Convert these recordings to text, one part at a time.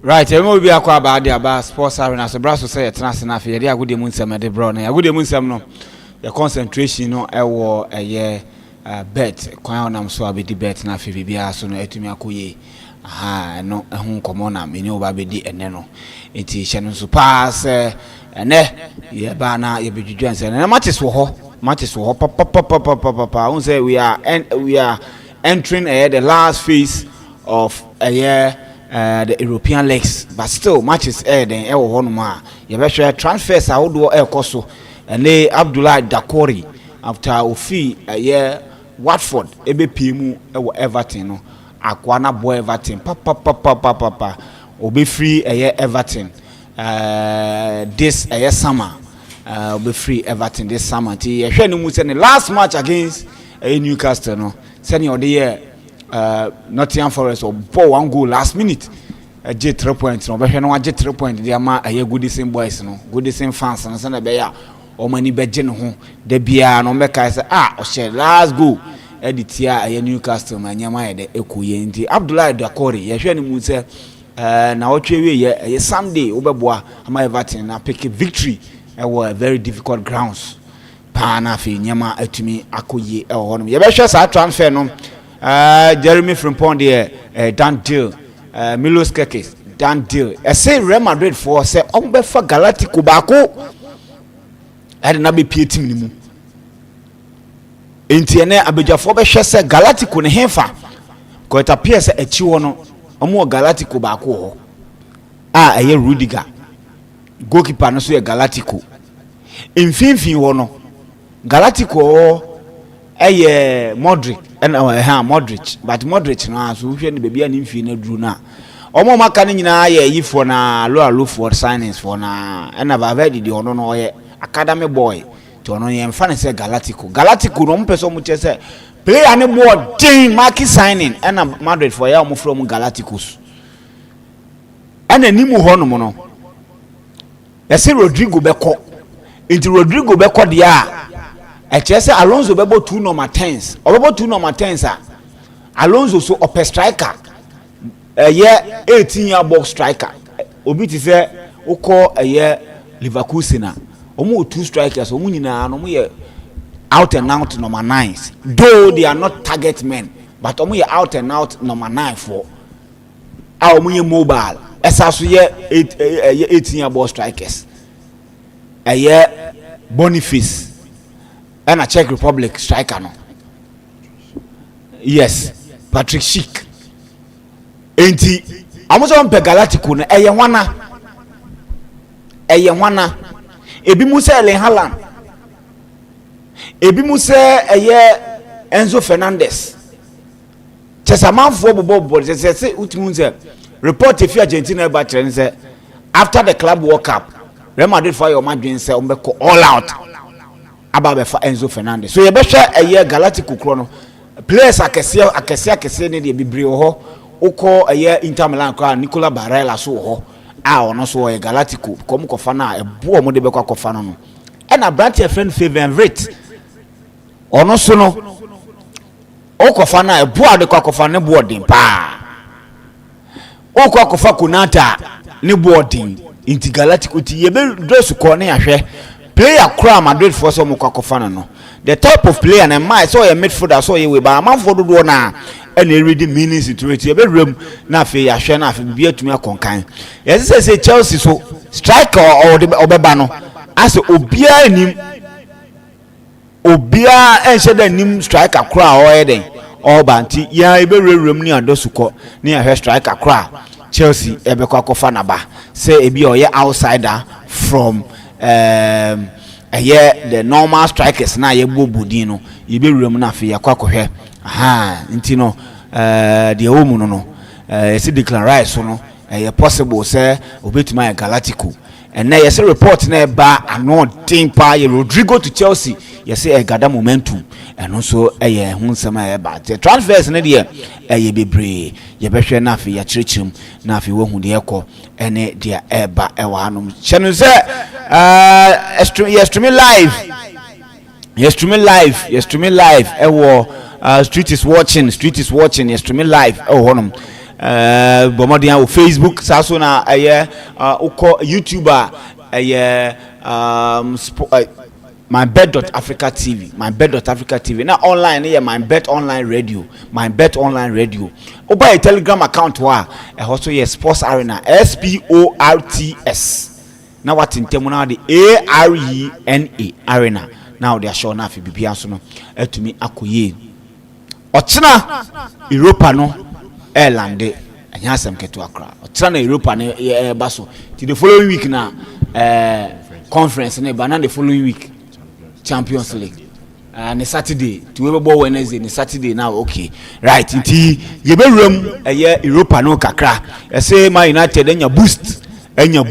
Right, I will be a quite bad about sports arena. So, Brasso say, Transna, the Agudi Munsam at the Brown, Agudi Munsam, no, the concentration, no, I wore a year bet, Quanam so I be debate, na Fibia, so no, Etimiakuye, no, a home common, Mino Baby, and Neno. It is Shannon to pass, and yeah, Bana, you be Johnson, and matches for Papa, say we are entering the last phase of a year. The European leagues, but still matches then one more. You better transfers I would do Koso and they Abdullah Dakori after Ofi a year Watford EBPmu Everton no Aquana boy Everton papa be free a year Everton this a year summer be free Everton this summer. The last match against Newcastle no senior the year. Nottingham Forest or ball one goal last minute. A jet 3 points. No, but no jet 3 points. They are a good same boys, no good same fans. And send a bear or many bedgen home. The beer no make I say or share last go. Editia a Newcastle man Yamai the Ekuye Abdullah Dakori. Yashani Musa now a Sunday Oberboa am I Everton I pick a victory. It was a very difficult grounds. Panafi Nyama Etumi Akuye or one. You better transfer no. Jeremy from Pondier, done deal. Milos Kekes, done deal. I say Real Madrid for say for Galactico Baco. I did not be PT minimum. In Tiene Abidja for say Galactico ne Henfa. Because it appears a chiwono, a more Galactico Baco. A year Rudiger. Goalkeeper no so a Galactico. In Finfi wono. Galactico Modric. And Modric, but Modric now so we the baby and infinite drew now. Omo makani nyina ye for na low for signings for na and I've already the ono no academy boy to ono ye mfa say Galactico no mpeso mu che say player any board ding market signing and Madrid for ya mo from Galacticos. And animu ho no mo no. E say Rodrigo beko. Inti Rodrigo beko dia Echese Alonso bebo 2 number 10s. Obebo 2 number 10s Alonso so upper striker. Year 18-year box striker. Obi ti say oko year Leverkusen. Omo 2 strikers omo nyina no mo ye out and out number 9s. Though they are not target men, but omo ye out and out number 9 for. Omo ye mobile. Esaso ye 18-year box strikers. Year Boniface. And a Czech Republic striker no. Yes, Patrick Schick. Enti amoso mpe Galactico no eye wana. Ebi mu se Erling Haaland. Ebi mu se eye Enzo Fernandez. Chesamanfo bobo say utimu say report if Argentina ba trend say after the Club World Cup Real Madrid for your madwin say umbeko all out. About for Enzo Fernandez. So you better a year Galactico chrono. Players akese ne de bibri ho. Oko a year Inter Milan kwa Nicola Barella so ho. No so a Galactico. Come kofana e bo mo de be kwa kofana no. E na branch your friend favorite. Ono so no. O kofana e bo ade kwa kofana bo odin pa. O kwa kofa kunata ne bo odin. Inti Galactico ti ye be dress ko ne ahwe. Player cry Madrid for some Kakofana no. The type of player and my so a midfielder so ye ba man for do na any reading meanings into it. You be room na fe ya hwe na fe bia tumi akonkan. Yes say Chelsea so striker or the obeba no. As obia nim enche da nim striker cry or eden. Or banti ya e be room ni adosuko ni ahwe striker cry. Chelsea e be Kakofana ba. Say e bi o ye outsider from the normal strikers na ye bobudi no ye be wura mu na afi yakwakohwe nti no the omu no see Declan Rice no possible say obetuma ya Galactico and na yes report na ba ano tin pa ye Rodrigo to Chelsea yes e gada momentum and also hunsema e ba the transfers na de ye bebre ye behwe na afi ya chirichim na afi wo hu de ekọ ene de e ba e wa hanom chenu say streaming live street is watching streaming live honum bomodian o Facebook saso na uko YouTuber MYBET.AFRICA TV, MYBET.AFRICA TV. Now online here, MYBET online radio, MYBET online radio. Oba a Telegram account wa also here Sports Arena, SPORTS. Now what in term now the ARENA Arena. Now they are sure na fi bibia so no to me akoye. Ochina Europa no airlande anya asem keto akra. Ochina na Europa no baso. Till the following week na conference na ba na the following week Champions League. And Saturday, to ever Wednesday, and Saturday now, okay. Right, inti yebe room Europa no kakra. I say my United and your boost. Omanya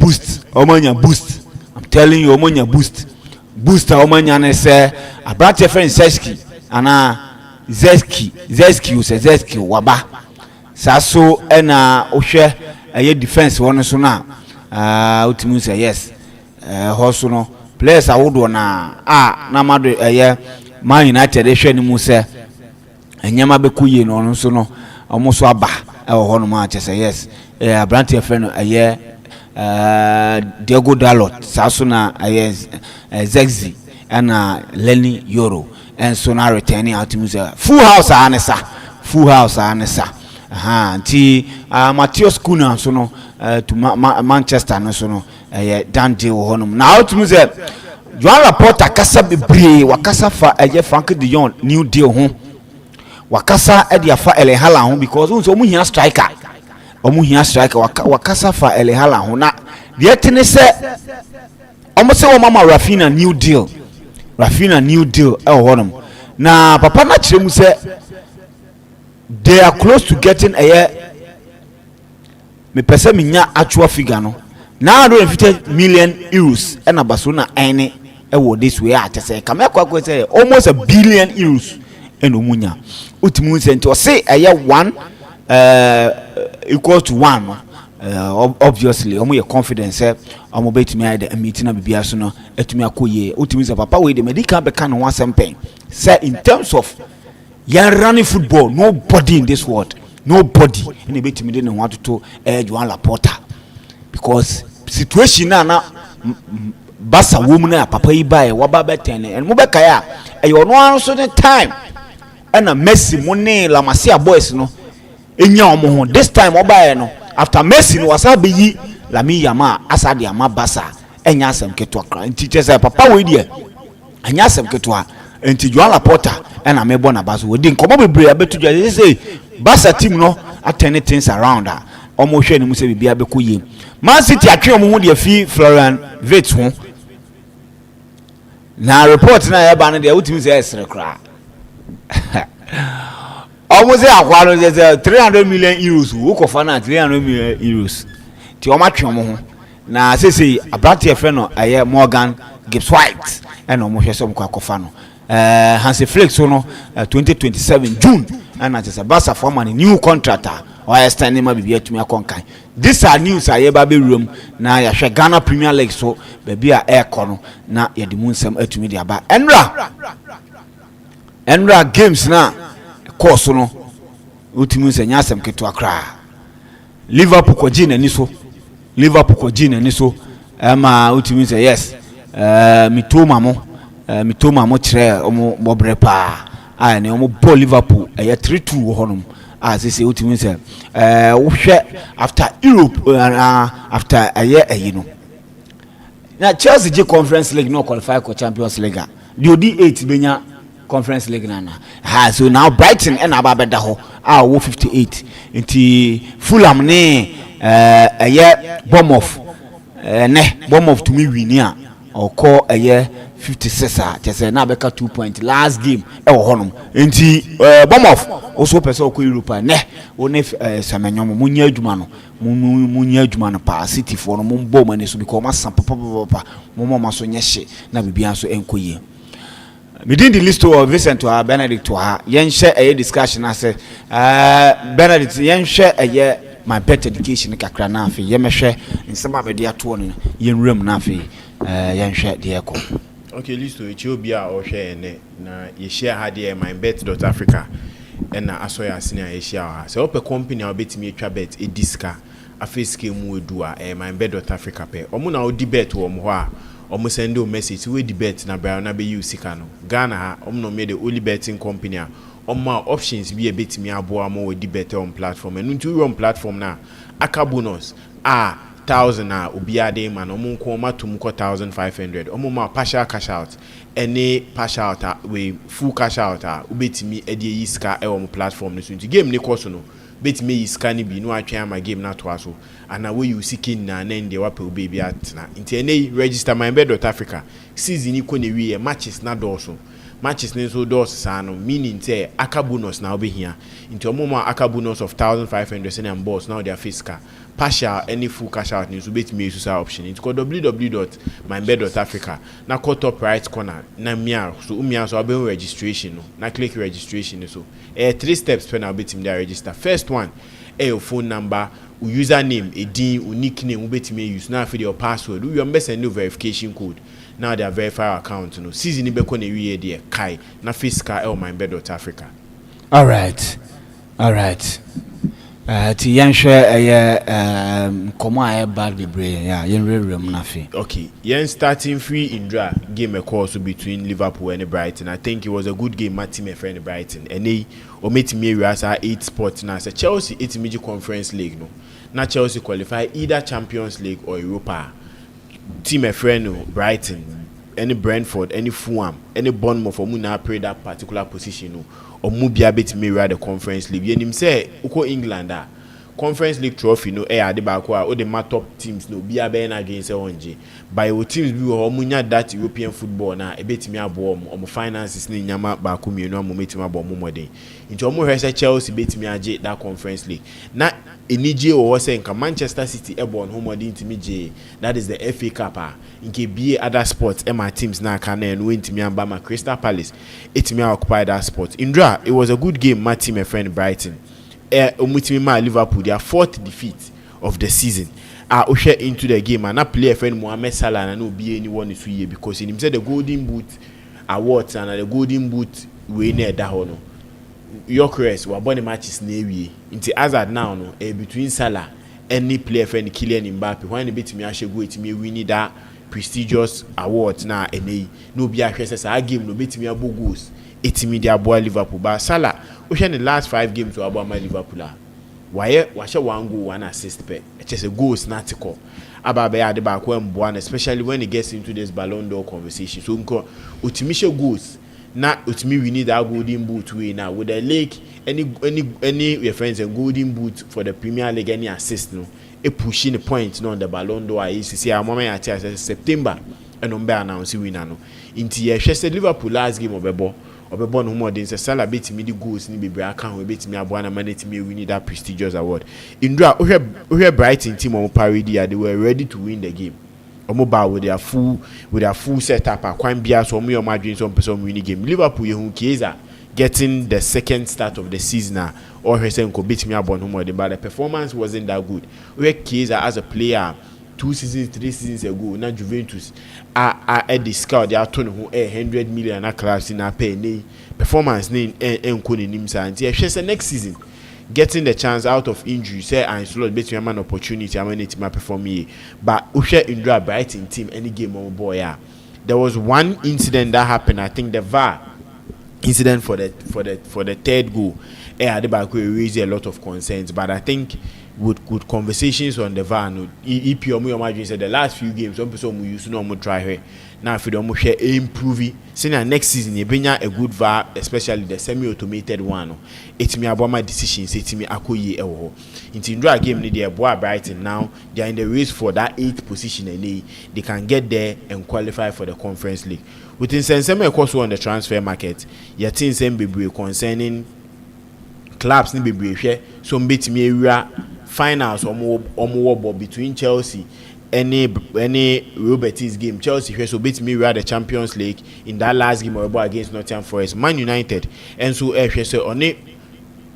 boost. I'm telling you, Omanya boost. Boost Omanya ne say a brought your friend Zeski. Ana Zeski waba. Saso ena oshe a defense one so now. Ultimu say yes. Hosuno. Players are wood na madu Man United they share ni mu se enyama bekuye no no so no omoso aba e wo ho no ma say yes Branty friend Diego Dalot saso na Zexi and Lenny Euro and so na returning out mu se full house anesa nti Matthias Kuna so no to Manchester no so no dan deal honum na out mu se Joan Laporta kasa bebre wakasa fa Frank de Jong new deal ho wakasa e dia fa Ele Haaland ho because unso mu hia striker wakasa fa Ele Haaland ho na de tene se omo se wo mama Rafinha new deal e honum na papa na kire mu se they are close to getting me pese minya actual figure no €950 million and a Barcelona any this way at say Kameko say almost €1 billion and Umunya Utimun sent to say a year one equal to one obviously your confidence I'm obey to me a meeting of Biasuno to me a coye Utimus papa with the medical becan one something say in terms of you're running football nobody in this world nobody in a bit me didn't want to Joan Laporta because situation na basa woman na papa yi bae waba beten and mo beka ya e yo no anso the time and a Messi money la Masia boys no enya omo ho this time obae no after Messi no wasa be yi la mi yama asade ama basa enya asem keto akra nti chese papa we die enya asem keto a nti Joan Laporta and a mebo na baso we din komo bebre abetu je say basa team no attend things around her omo hwe ni mu se bibia be koye Man City atwe omo ho de fi Florian Wirtz ho na report na ya ba no de utimi se esre kra omo se akwa no se €300 million wo kofa na €300 million ti o ma twe omo ho na sese Branty friend no Morgan Gibbs White and omo hwe so mko akofa no Hansi Flick so no 2027 June and at a Barca for man new contractor or standing my baby to me a conkai. These are news I baby room na ya Ghana Premier League so baby a air corner na ya the moon some to media ba Enra games na course no ultimu se nyasem keto akra Liverpool ko gina ni so ma ultimu se yes mitoma mo kire omo bobre pa ne omo ball Liverpool 3-2 honum as say ultimu se wo hwe after Europe after you know na Chelsea G Conference League no qualify for Champions League the OD8 benya Conference League na so now Brighton and ababeda ho wo 58 nti Fulham ne Bournemouth Bournemouth to me win ya or call 56 just na beka 2 point last game honum nti Bournemouth also person ko Europe ne woni samenyom munya adwuma no pa City for no mbo mane so because masa papa mo maso nyehye na bibia so enkoye within the list of Vincent to Benedict to her yen share a discussion as Benedict yen share a my better education kakra na afi ye mehwe nsema bede ato no yen rem na afi yen hwe de eko. Okay, list to Ethiopia or share na ye share had here MYBET.AFRICA ɛna asɔyɛ asene a ɛhyia ha sɛ wopɛ company a wobɛtumi atwa bet ediska afeske mu edu a MYBET.AFRICA pɛ ɔmo na odi bet wɔ mo hɔ a ɔmo send o message we di bet na bra na be use sika no Ghana ha ɔmo no me the only betting company a ɔmo options bi ebetimi aboa mo we di bet on platform and nti we on platform na aka bonus 1,000 a obi ade man ɔmo nko ma tum ko 1,500 ɔmo ma partial cash out any partial out we full cash out a obetimi e di sika e on platform no so nti game ne course no betimi yi sika ni bi no atwe ama game na to aso ana we you seeking na na ndi wape obi atena nti ene register MYBET.AFRICA season ni ko ne wie matches na doso matches ne so doso sa no meaning say aka bonus na obi hia nti omo ma aka bonus of 1,500 and boss now their fiscal partial any full cash out ni so betimi use option nti ko www.MYBET.AFRICA na ko top right corner na mia so umia so abe registration no na click registration so 3 steps per na betimi there register. First one your phone number, username, a nickname, betimi use now for your password. We remember send new verification code. Now they are verify account. No season ibe ko na wiye there kai na fiscal MYBET.AFRICA. All right. Ti yanhwe komo aye bad bebre ya yen rerem na fe. Okay, yen starting free Indra game a course between Liverpool and Brighton. I think it was a good game my team and friend Brighton. And they ometimi rasa 8 spots na say Chelsea 8 major conference league no. Na Chelsea qualify either Champions League or Europa. Team and friend Brighton, any Brentford, any Fulham, any Bournemouth for na play that particular position no. Or mubia betimi ride the conference league. Yenim say uko England conference league trophy no ade baako a o the top teams no bia be na against onje by o teams bi wo munya that European football na ebetimi abo omo finances ni nyama baako mienu amo metimi abo omo modern nti omo hwese Chelsea betimi age that conference league na enije wo say nka Manchester City ebon home modern ntimi je that is the FA Cup nke bie other sports my teams na aka na no ntimi amba ma Crystal Palace etimi occupy that spot. Indra, it was a good game my team and friend Brighton omutimi Liverpool their 4th defeat of the season share into the game and that player friend Mohamed Salah and no be anyone is here because he said the golden boot awards and the golden boot we near that hono Yorkers were born matches near into Hazard now no between Salah any player friend Kylian Mbappe when the bit me actually go it me we need that prestigious awards na no be a game no bit me abo goals etimi dia boy Liverpool but Salah in the last 5 games to about my Liverpool why watch 1 goal 1 assist per just a goal snatical about be at the back when especially when he gets into this Ballon d'Or conversation so nko ultimate goals na ultimate we need that golden boot way now with the league any reference and golden boot for the Premier League any assist no e pushing the point no on the Ballon d'Or is see a moment at September and on be announce winner no into ye Liverpool last game of ball obebon no more than say Salah betimi the goals ni bebre aka ho betimi abo na manetimi win that prestigious award. Indra we Brighton team on parody they were ready to win the game. Omo ba with their full setup akwan bia so omo your margin so person win the game. Liverpool ye hu Chiesa getting the second start of the season or Hesen ko betimi abo no more but the performance wasn't that good. We Chiesa as a player 2 seasons 3 seasons ago na Juventus at the scout they are turn who 100 million class in a pay performance name enko nim sa nti next season getting the chance out of injury say and slot between an opportunity I it my perform here but Ushe Indra Brighton team any game on boy there was one incident that happened I think the VAR incident for the 3rd goal Adebayo raised a lot of concerns but I think with conversations on the VAR no imagine said the last few games some person we use no more try here now if you don't share improve saying next season you bring a good VAR especially the semi-automated one it's me about my decisions it's me akoye ewo into Indra game need the boy Brighton now they are in the race for that 8th position and they can get there and qualify for the Conference League within some course on the transfer market your team same be concerning clubs ni be share so betimi area finals omo between Chelsea any Real Betis game Chelsea so betimi area the Champions League in that last game against Nottingham Forest Man United and so so on a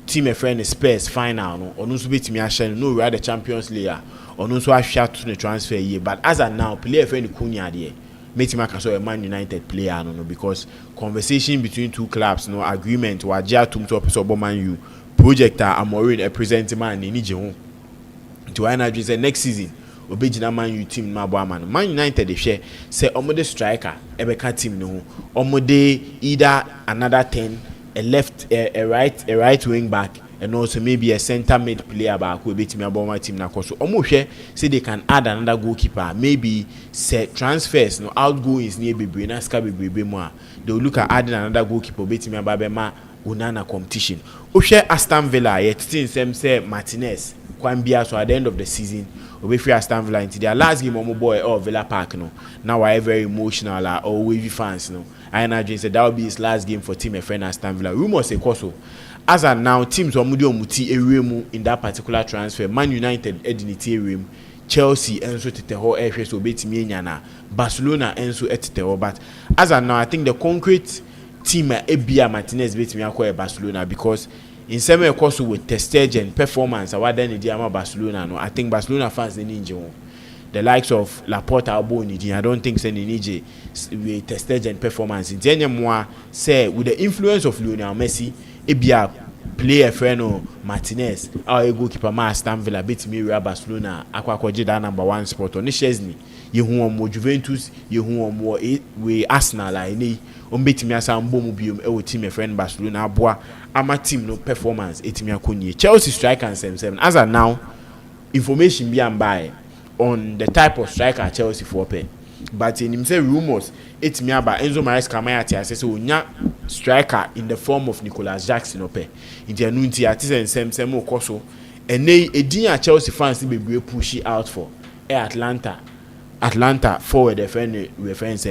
team a friend Spurs final no onu so betimi a no area the Champions League onu so a shot to the transfer year but as of now player friend Kunya there make him a Man United player no because conversation between two clubs no agreement wa jia tum to person Man U project Amorim represent man ni je ho to energy say next season obegina Man U team ma bo ama no Man United dey share say omo striker ebeka team no ho omo either another 10 a left a right wing back and also maybe a center mid player back will be team about team na so almost say they can add another goalkeeper maybe set transfers no outgoings near Bibi na ska Bibi more they will look at adding another goalkeeper be team about ma unana competition o share Aston Villa yet same say Martinez Kwambia so at the end of the season we free Aston Villa into their last game on boy or Villa Park no now I very emotional or wavy fans no I imagine said that will be his last game for team a friend Aston Villa rumors say koso as and now teams muti area in that particular transfer Man United edinity area Chelsea enso tete ho ehwe so betimi enya na Barcelona enso etete ho but as and now I think the concrete team ebia Martinez betimi akwa Barcelona because in some way course with testage and performance award then the Barcelona no I think Barcelona fans they need the likes of Laporta Alboni I don't think say they need with testage and performance in any more say with the influence of Lionel Messi ebia player friend or Martinez our goalkeeper ma Aston Villa betimi Real Barcelona akwa that number 1 spot on Chesney yehu omo Juventus yehu omo we Arsenal like ni betimi asambo mu biom e wo team e friend Barcelona aboa ama team no performance etimi akonye Chelsea striker 7 as of now information be am by on the type of striker Chelsea for pay but in him say rumors etimi aba Enzo Maresca Mayati say onya striker in the form of Nicolas Jackson ope inti anunti atisen sem okoso ene edin a Chelsea fans be push out for Atlanta forward defend reference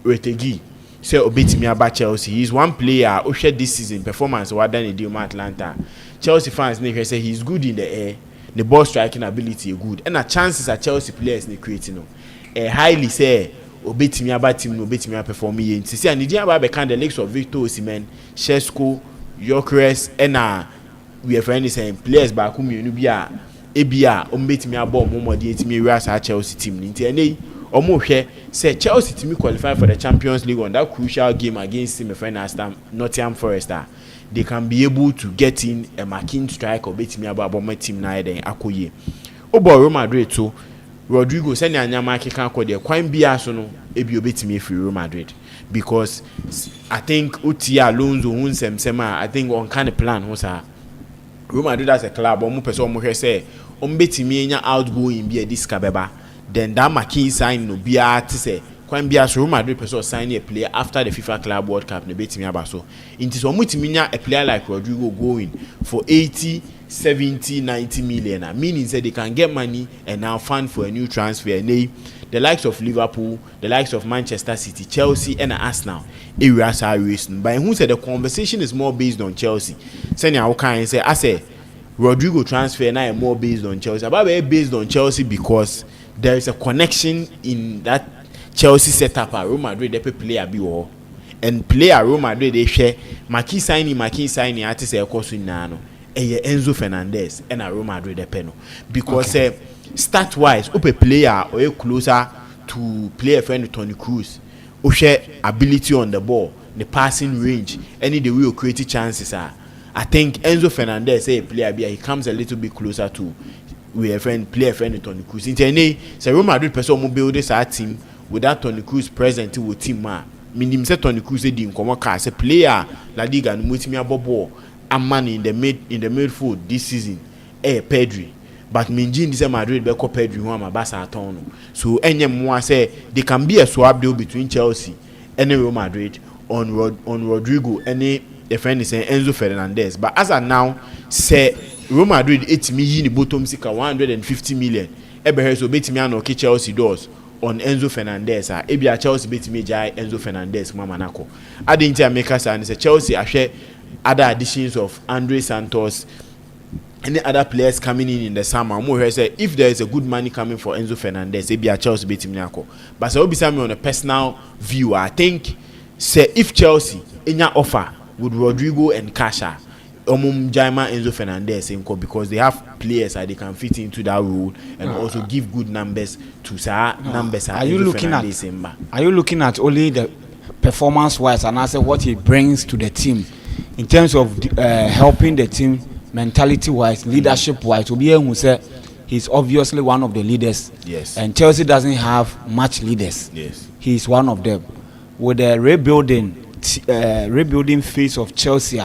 Retegi say obetimi aba Chelsea he's one player who shared this season performance what done in Atlanta Chelsea fans they say he's good in the air the ball striking ability good and the chances at Chelsea players they creating no highly say obetimi aba team no obetimi aba perform yen ti say Nigeria aba be kan the likes of Victor Osimhen Shesko Gyökeres and we have friends saying players back who mienu bia ebia obetimi aba omomodi etimi wi asa Chelsea team nti ene omo hwe say Chelsea team qualify for the Champions League on that crucial game against my friend Aston Nottingham Forest they can be able to get in a marking strike obetimi aba my team na den akoye obo Real Madrid too Rodrigo send anyama keka ko de kwan bia so no ebi obetimi free Real Madrid because I think Uti Alonso hunsem I think on kind of plan ho sa Real Madrid as a club omo person omo hwe say ombetimi enya outgoing bia this kabeba then that marquee sign no bia ti say kwan bia so Real Madrid person sign a player after the FIFA Club World Cup no betimi aba so inti so omutimi nya a player like Rodrigo going for 80 70 90 million meaning that they can get money and now fund for a new transfer and the likes of Liverpool the likes of Manchester City Chelsea and Arsenal areas are racing but who said the conversation is more based on Chelsea saying how can say I say Rodrigo transfer now more based on Chelsea about based on Chelsea because there is a connection in that Chelsea setup at Real Madrid they player be or and player Real Madrid they share marquee signing at say course in nano Enzo Fernandez and Real Madrid depeno because stat wise up a player or closer to play a friend Toni Kroos who share ability on the ball the passing range any the real creative chances are I think Enzo Fernandez a player he comes a little bit closer to we a friend play a friend Toni Kroos in any say Real Madrid person will build this team without Toni Kroos present with team meaning say Toni Kroos dey in common as a player La Liga no mutimi abobo a man in the midfield this season Pedri but Minjin this Madrid be call Pedri who am Barca aton so any more say they can be a swap deal between Chelsea and Real Madrid on Rodrigo any the friend is saying Enzo Fernandez but as of now say Real Madrid 8 million bottom sika 150 million ebe so betimi anoke Chelsea doors on Enzo Fernandez ebia Chelsea betimi jai Enzo Fernandez mama nako adinti America say Chelsea ahwe other additions of Andre Santos any other players coming in the summer more say if there is a good money coming for Enzo Fernandez ebia Chelsea betimi nako but so be me on a personal view I think say if Chelsea enya offer with Rodrigo and Kasha Jaima Enzo Fernandez because they have players that they can fit into that role and also give good numbers to numbers. Are you looking at only the performance wise and also what he brings to the team in terms of helping the team mentality wise, leadership wise? To be able to say he's obviously one of the leaders. Yes. And Chelsea doesn't have much leaders. Yes. He's one of them. With the rebuilding phase of Chelsea,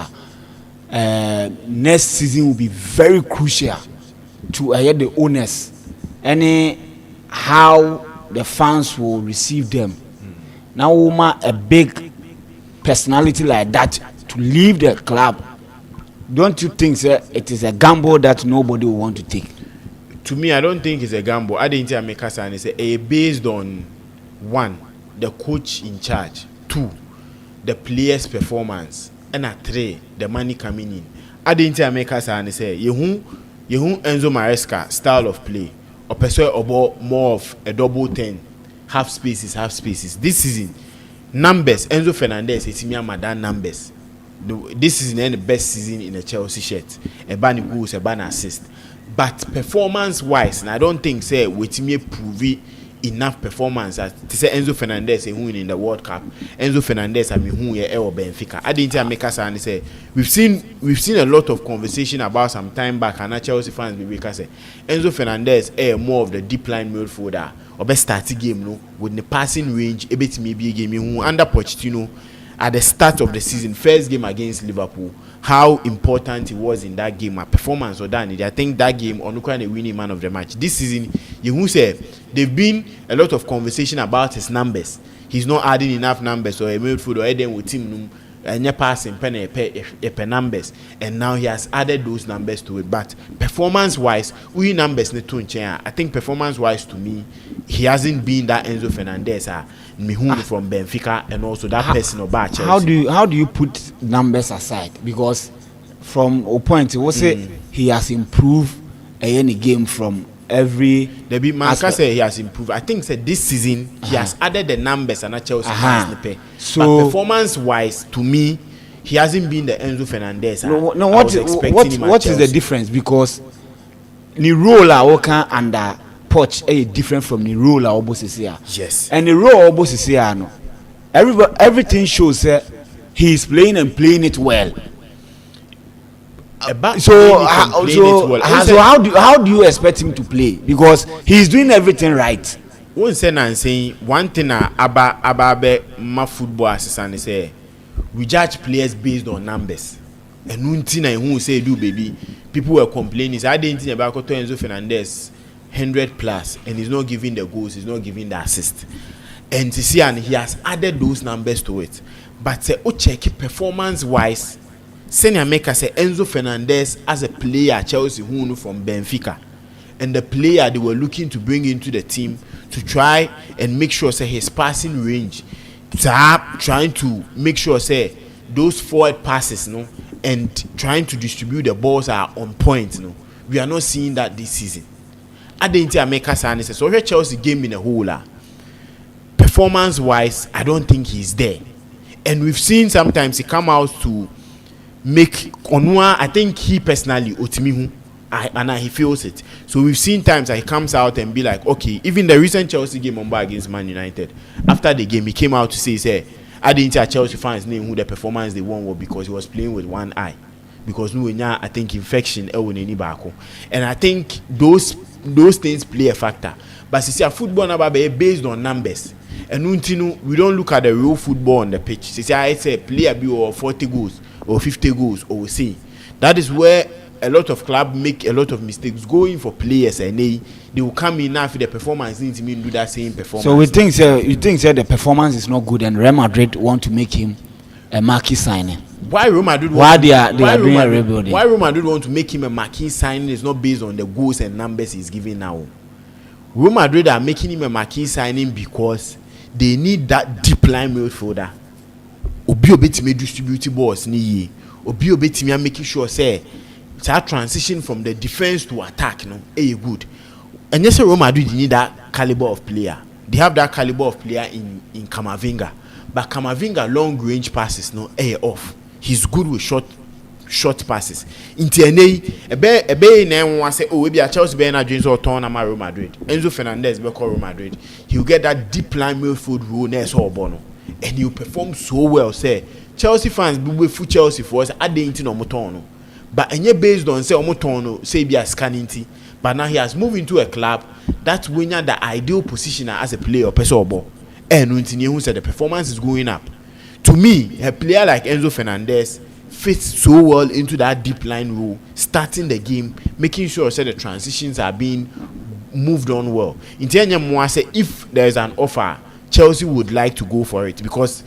next season will be very crucial to the owners and how the fans will receive them. Now, a big personality like that to leave the club, don't you think, sir, it is a gamble that nobody will want to take? To me, I don't think it's a gamble. I didn't make us say based on one, the coach in charge, two, the players' performance, and three, the money coming in. I didn't make us say Yehu Enzo Maresca style of play, or pursue about more of a double 10, half spaces. This season, numbers, Enzo Fernandez, it's me and numbers. This is the best season in a Chelsea shirt. A ban goals, a ban assist. But performance-wise, and I don't think say with me prove enough performance as to say Enzo Fernandez who in the World Cup. Enzo Fernandez I mean who or Benfica. I didn't make us and say we've seen a lot of conversation about some time back and Chelsea fans be because Enzo Fernandez more of the deep line midfielder or best starting game no with the passing range a bit maybe a game who under Pochettino at the start of the season, first game against Liverpool, how important he was in that game, a performance or that. I think that game Onuka the winning man of the match. This season, you say there've been a lot of conversation about his numbers. He's not adding enough numbers or a midfield or anything with him and passing pen numbers, and now he has added those numbers to it. But performance-wise, we numbers need to change. I think performance-wise, to me, he hasn't been that Enzo Fernandez from Benfica and also that person about Chelsea. How do you put numbers aside? Because from a point, it was say he has improved any game from every. The big man can say he has improved. I think that this season he has added the numbers and Chelsea fans. So but performance-wise, to me, he hasn't been the Enzo Fernandez. What is the difference? Because the role under Poch is different from the role of Obosisia. Yes. And the role of Obosisia, no, everything shows that he is playing and playing it well. So how do you expect him to play? Because he's doing everything right. One saying one thing about my football assistant say we judge players based on numbers. And one thing I who say do baby, people were complaining. So I didn't think about Enzo Fernandez 100 plus, and he's not giving the goals, he's not giving the assist. And to see, and he has added those numbers to it. But check performance wise. Senior maker say Enzo Fernandez as a player Chelsea who from Benfica, and the player they were looking to bring into the team to try and make sure say his passing range, trying to make sure say those forward passes and trying to distribute the balls are on point. We are not seeing that this season. I didn't make us answer. So Chelsea game in a whole performance wise, I don't think he's there. And we've seen sometimes he come out to make Onua, I think he personally Otimihu and he feels it. So we've seen times that he comes out and be like, okay, even the recent Chelsea game on against Man United, after the game he came out to say I didn't tell Chelsea fans name who the performance they won was because he was playing with one eye. Because I think infection and I think those things play a factor. But see, football number based on numbers. And we don't look at the real football on the pitch. See, I say player be or 40 goals or 50 goals or we see. That is where a lot of clubs make a lot of mistakes going for players and they will come in after the performance needs to do that same performance. So you think the performance is not good and Real Madrid want to make him a marquee signing? Why Real Madrid want to make him a marquee signing is not based on the goals and numbers he's giving now. Real Madrid are making him a marquee signing because they need that deep line midfielder. Obi obetime distribute balls ni ye. Obi obetime making sure say that transition from the defense to attack good. And yes, Real Madrid need that caliber of player. They have that caliber of player in Camavinga. But Camavinga long range passes off. He's good with short short passes. Internally, a bay name was say, oh, we be a Chelsea be na James or Ton and Real Madrid. Enzo Fernandez be call Real Madrid. He'll get that deep line midfield role next or Bono, and he'll perform so well. Say Chelsea fans be for Chelsea for us at the intin Omotono, but and yet based on say Omotono say be a scanning. But now he has moved into a club that's winning the ideal position as a player or ball. And who said the performance is going up. To me, a player like Enzo Fernandez fits so well into that deep line role, starting the game, making sure that the transitions are being moved on well. In Tenya say if there is an offer, Chelsea would like to go for it because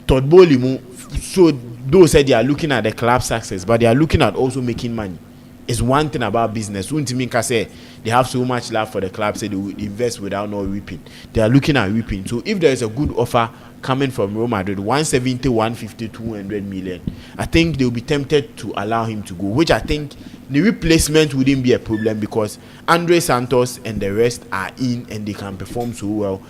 Todd Bowley, so those said they are looking at the club success, but they are looking at also making money. It's one thing about business. Untiminka say they have so much love for the club, say they will invest without no reaping. They are looking at reaping. So if there is a good offer coming from Real Madrid, 170, 150, 200 million, I think they will be tempted to allow him to go, which I think the replacement wouldn't be a problem because Andre Santos and the rest are in and they can perform so well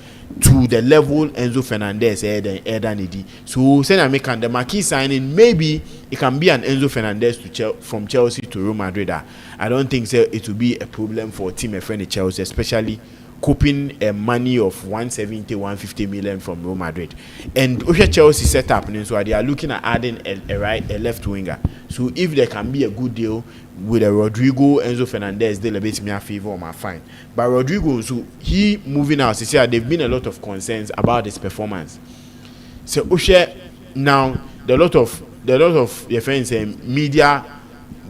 to the level Enzo Fernandez Edi. So say I make the marquee signing, maybe it can be an Enzo Fernandez from Chelsea to Real Madrid. I don't think so it will be a problem for a team a friend of Chelsea, especially coping a money of 170, 150 million from Real Madrid. And Chelsea set up, so they are looking at adding a left winger. So if there can be a good deal with a Rodrigo, Enzo Fernandez, they'll be me a favor or my fine. But Rodrigo, so he moving out, they've been a lot of concerns about his performance. So now the lot of your friends and media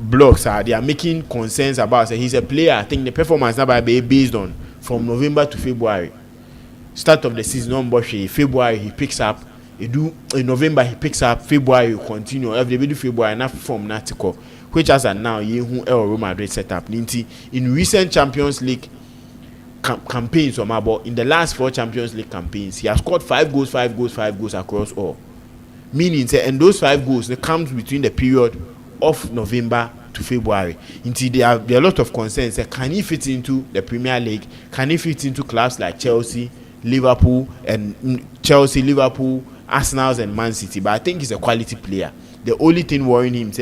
blogs they are making concerns about. So he's a player. I think the performance now by based on from November to February. Start of the season, February he picks up. In November he picks up. February he continue. Every day February enough from Natico, which as and now Real Madrid set up. In recent Champions League campaigns, but in the last 4 Champions League campaigns, he has scored 5 goals across all. Meaning, and those 5 goals they comes between the period of November to February. There are a lot of concerns. Can he fit into the Premier League? Can he fit into clubs like Chelsea, Liverpool, Arsenal, and Man City? But I think he's a quality player. The only thing worrying him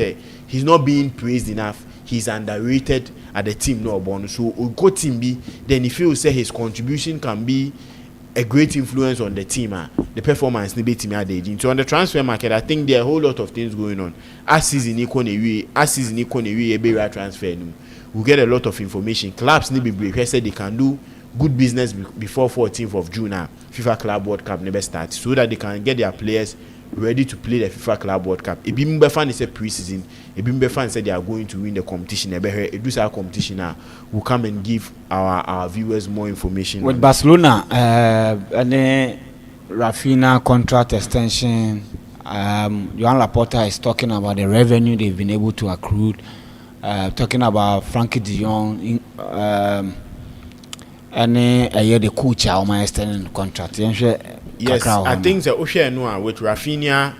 he's not being praised enough. He's underrated at the team no born. So go team B, then if you say his contribution can be a great influence on the team, the performance be team at the age. So on the transfer market, I think there are a whole lot of things going on. As season transfer, we get a lot of information. Clubs need to be break. Said they can do good business before 14th of June. FIFA Club World Cup never starts, so that they can get their players ready to play the FIFA Club World Cup. Ebimbe fan is a pre-season. Ebimbe fan said they are going to win the competition. Our competition will come and give our viewers more information. With Barcelona, any Rafinha contract extension, Joan Laporta is talking about the revenue they've been able to accrue. Talking about Frankie de Jong, the coach or my extending contract. Yes, I think the Ocean with Rafinha,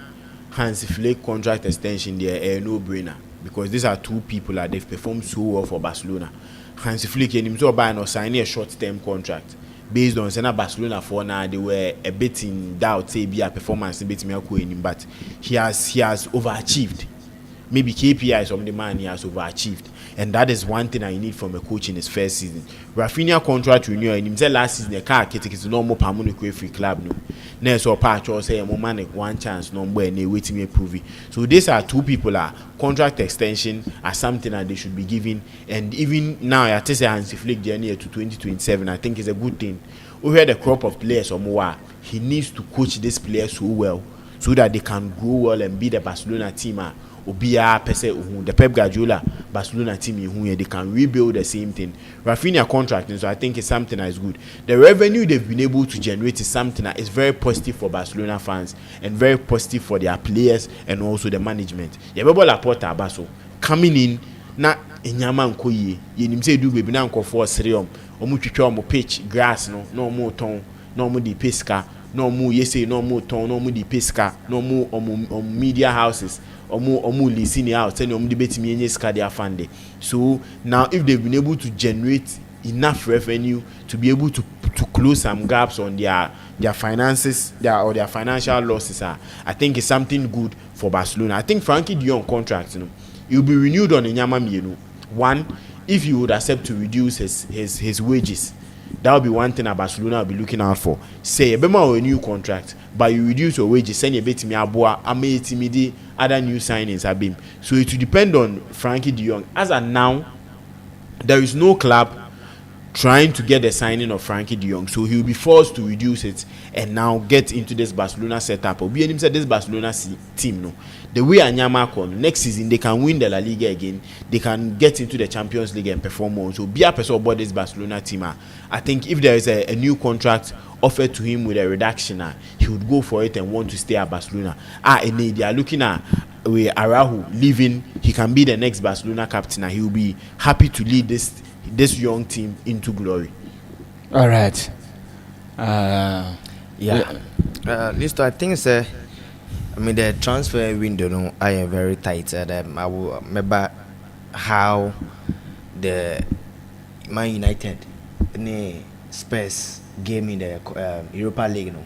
Hansi Flick contract extension, they are a no-brainer because these are 2 people that they've performed so well for Barcelona. Hansi Flick and himself buying or signing a short-term contract based on Senna Barcelona for now. They were a bit in doubt, say be a performance, but he has overachieved. Maybe KPIs of the man he has overachieved, and that is one thing I need from a coach in his first season. Rafinha contract renewal in himself last season, the car is no more permanent free club no. Next or patch or say man one chance number and they waiting me prove. So these are 2 people contract extension are something that they should be given, and even now I tell you Hansi Flick journey to 2027, I think is a good thing. We had a crop of players or more. He needs to coach these players so well so that they can grow well and be the Barcelona team. Obia pese the Pep Guardiola Barcelona team they can rebuild the same thing. Rafinha contract, so I think it's something that is good. The revenue they've been able to generate is something that is very positive for Barcelona fans and very positive for their players and also the management. Yabebo Laporta Baso coming in na enyama nkoye yenim say do baby na nkofo serium omu twetwa omu pitch grass no omu ton no omu di pesca no omu yese no omu ton no omu di pesca no omu media houses omu listen out tell omu debate me enye ska dia fund. So now if they've been able to generate enough revenue to be able to close some gaps on their finances, their financial losses, I think it's something good for Barcelona. I think Frankie de Jong contract, He'll be renewed on Inyama Mienu. One, if he would accept to reduce his wages, that would be one thing that Barcelona will be looking out for. Say a a new contract, but you reduce your wages, send a bit me aboa, amazing other new signings have been. So it will depend on Frankie de Jong. As of now, there is no club trying to get the signing of Frankie de Jong, so he will be forced to reduce it and now get into this Barcelona setup. Obi Enim said this Barcelona team, no, the way Anyama con next season they can win the La Liga again, they can get into the Champions League and perform more. So be a person about this Barcelona team. I think if there is a new contract offered to him with a reduction, he would go for it and want to stay at Barcelona. And they are looking at with Araujo leaving, he can be the next Barcelona captain and he will be happy to lead this young team into glory. All right. Listo, I think it's I mean the transfer window, no, I am very tight. I will remember how the Man United and Spurs game in the Europa League, no,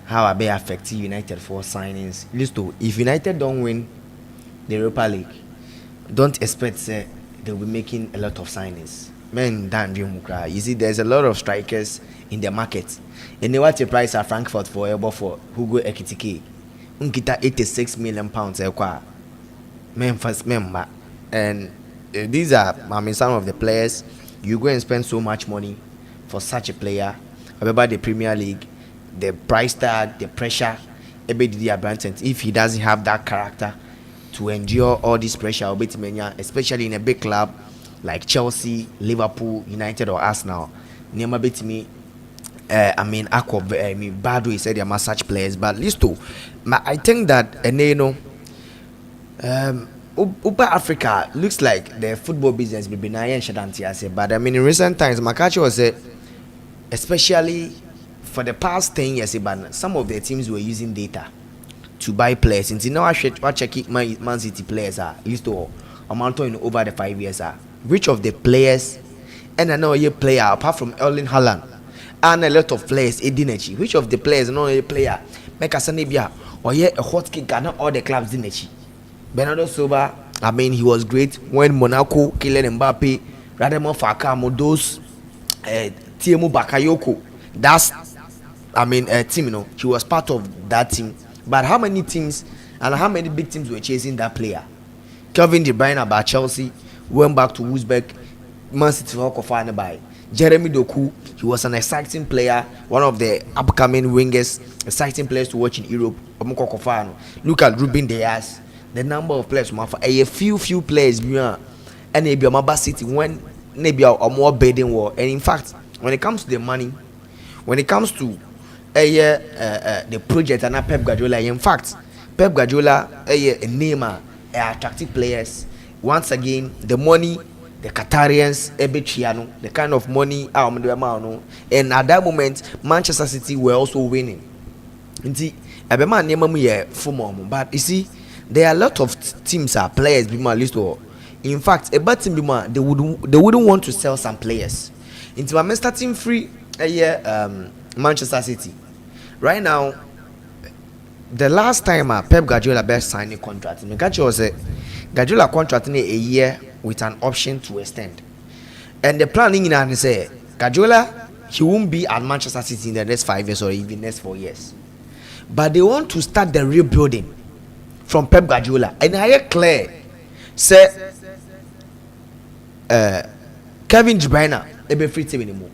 how I be affecting United for signings. Listo, if United don't win the Europa League, don't expect they'll be making a lot of signings. Men don't dream. You see, there's a lot of strikers in the market. And they want the price at Frankfurt for Hugo Ekitike. Unkita 86 million pounds. Member. And these are, I mean, some of the players. You go and spend so much money for such a player. Remember the Premier League, the price tag, the pressure. If he doesn't have that character to endure all this pressure, especially in a big club like Chelsea, Liverpool, United, or Arsenal, I mean, Badu said there are such players, but Listo, I think that Uber Africa looks like the football business will be nigh and but I mean in recent times, Makachi was especially for the past 10 years, some of the teams were using data to buy players. And now I check Man City players are Listo amount in over the 5 years which of the players and I know a player apart from Erling Haaland and a lot of players Edinechi, which of the players know a player make a Sanibia or a hot kick not all the clubs Dinechi. Bernardo Silva, I mean he was great when Monaco, Kylian Mbappe, Radamel Falcao, those Tiemu Bakayoko, that's I mean a team, he was part of that team. But how many teams and how many big teams were chasing that player? Kevin De Bruyne about Chelsea went back to Wolfsburg, Man City for by Jeremy Doku. He was an exciting player, one of the upcoming wingers, exciting players to watch in Europe. Look at Ruben Dias. The number of players, a few players, and maybe a Mamba City when maybe a more bidding war. And in fact, when it comes to the money, when it comes to the project and Pep Guardiola, in fact, Pep Guardiola, Neymar, attractive players. Once again, the money, the Qatarians, the kind of money, and at that moment, Manchester City were also winning. But you see, there are a lot of teams are players. In fact, a bad team they wouldn't want to sell some players. Into my starting free Manchester City. Right now, the last time Pep Guardiola best signed a contract, Guardiola contract in a year with an option to extend. And the planning in and say Guardiola he won't be at Manchester City in the next 5 years or even next 4 years. But they want to start the rebuilding from Pep Guardiola. And I hear clear say Kevin De Bruyne be free team anymore.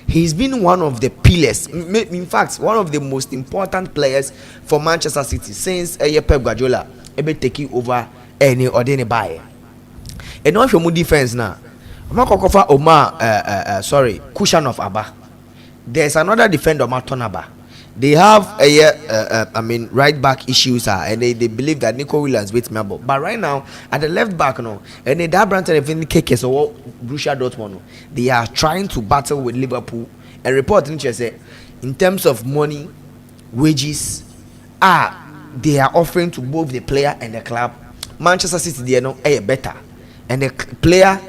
He's been one of the pillars, in fact, one of the most important players for Manchester City since Pep Guardiola be taking over any or any buy. And now if you defense now, Kushan of Abba. There's another defender, Matonaba. They have right back issues, and they believe that Nico Williams beats Mabo. But right now, at the left back, and that Branton and Vinny or Borussia Dortmund, they are trying to battle with Liverpool. And reporting say, in terms of money, wages, they are offering to both the player and the club. Manchester City, they are not better, and the player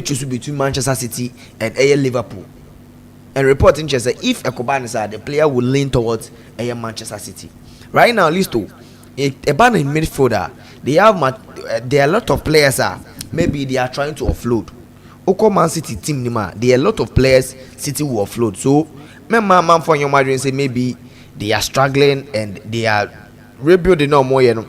choose between Manchester City and Liverpool. And reporting say if Ekoban is the player will lean towards Manchester City. Right now, Listo, a ban in midfielder, they have there are a lot of players maybe they are trying to offload. Oko Man City team nima, there are a lot of players City will offload. So man for your margin say maybe they are struggling and they are rebuilding no more, you know.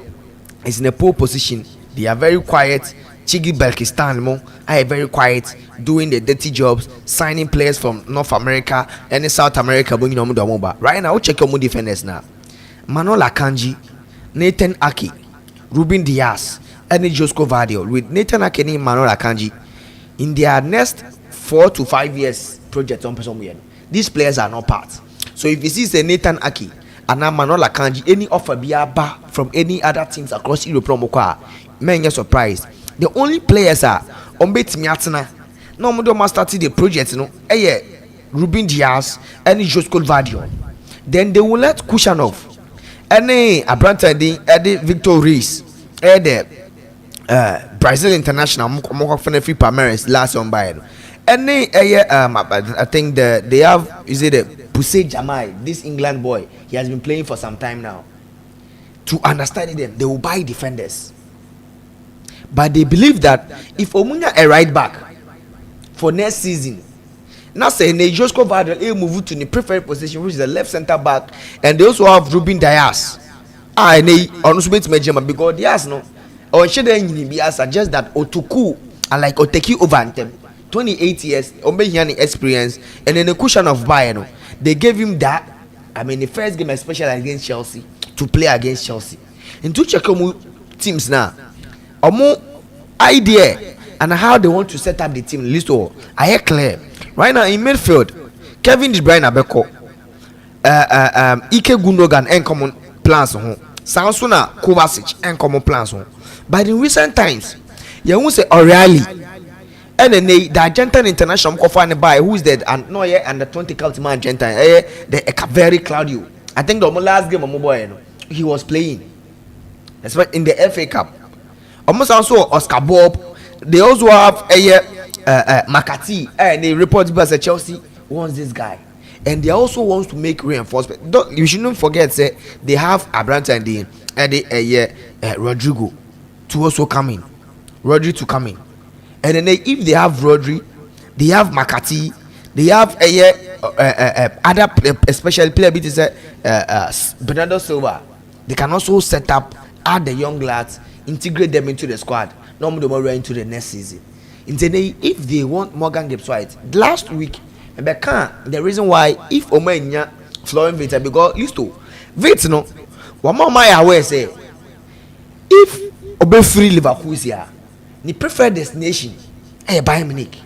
It's in a poor position. They are very quiet. Chigi Belkistan mo are very quiet, doing the dirty jobs, signing players from North America and South America. Right now, check your defenders now. Manola Kanji, Nathan Aki, Ruben Diaz, and Josco Vadio. With Nathan Aki and Manola Kanji, in their next 4 to 5 years project on somewhere, these players are not part. So if you see say Nathan Aki and Manola Kanji, any offer be from any other teams across Europe, men get surprised. The only players are Ombet Miatana. No more started the project, Ruben Diaz and Josco Vadio. Then they will let Kushanov, any Abranta, Eddie Victor Reis, Brazil international, free Palmeiras last on by. Any I think they have is it Pusey Jamai, this England boy. He has been playing for some time now. To understand them, they will buy defenders. But they believe that if Omunya a right back for next season, now say Josco Vadio move to the preferred position, which is the left center back, and they also have Ruben Diaz. And they also because Diaz no, or should they be suggest that Otuku and like Oteki over them, 28 years, Omehiani experience, and then the cushion of Bayern, they gave him that. I mean, the first game, especially against Chelsea, to play against Chelsea. In two Chekomu teams now. More idea and how they want to set up the team list all I hear clear right now in midfield. Kevin De Bruyne Abeko, Ike Gundogan and common plans on Sansuna Kovacic and common plans on. But in recent times, you won't say O'Reilly and then the Argentine international confined by who is dead and no yet and the 20 Celtic Argentine they very Claudio. I think the last game of boy he was playing. That's why in the FA Cup. Almost also Oscar Bob. They also have Makati, and they report as Chelsea wants this guy, and they also want to make reinforcement. You shouldn't forget, say they have Abranta and Rodrigo to also come in, Rodri to come in, and then if they have Rodri, they have Makati, they have other especially player bit is Bernardo Silva. They can also set up add the young lads. Integrate them into the squad. No more into the next season. If they want Morgan Gibbs White, last week, the reason why if Omenya Florian Vita because used to Vita no, one more my aware say if Obe free Liverpool is here, the preferred destination, Bayern Munich.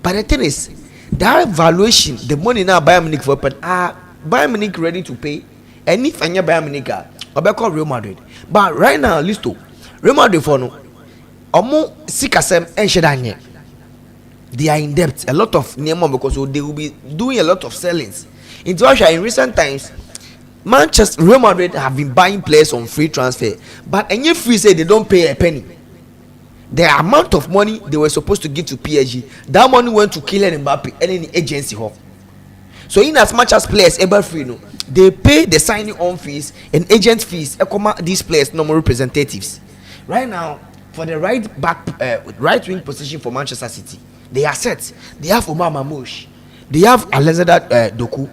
But the thing is, that valuation, the money now Bayern Munich for Bayern Munich ready to pay, and if any Bayern Munich Obe call Real Madrid. But right now, Listo. Remember for no, Omo Sikasem and Shedanye. They are in debt, a lot of Nemo because they will be doing a lot of sellings. In Russia, in recent times, Manchester Real Madrid have been buying players on free transfer, but any free say they don't pay a penny. The amount of money they were supposed to give to PSG, that money went to Kylian Mbappe and any agency hub. So in as much as players ever free no, they pay the signing on fees and agent fees. These players no more representatives. Right now, for the right wing position for Manchester City, they are set. They have Omar Mamouche, they have Alexander Doku,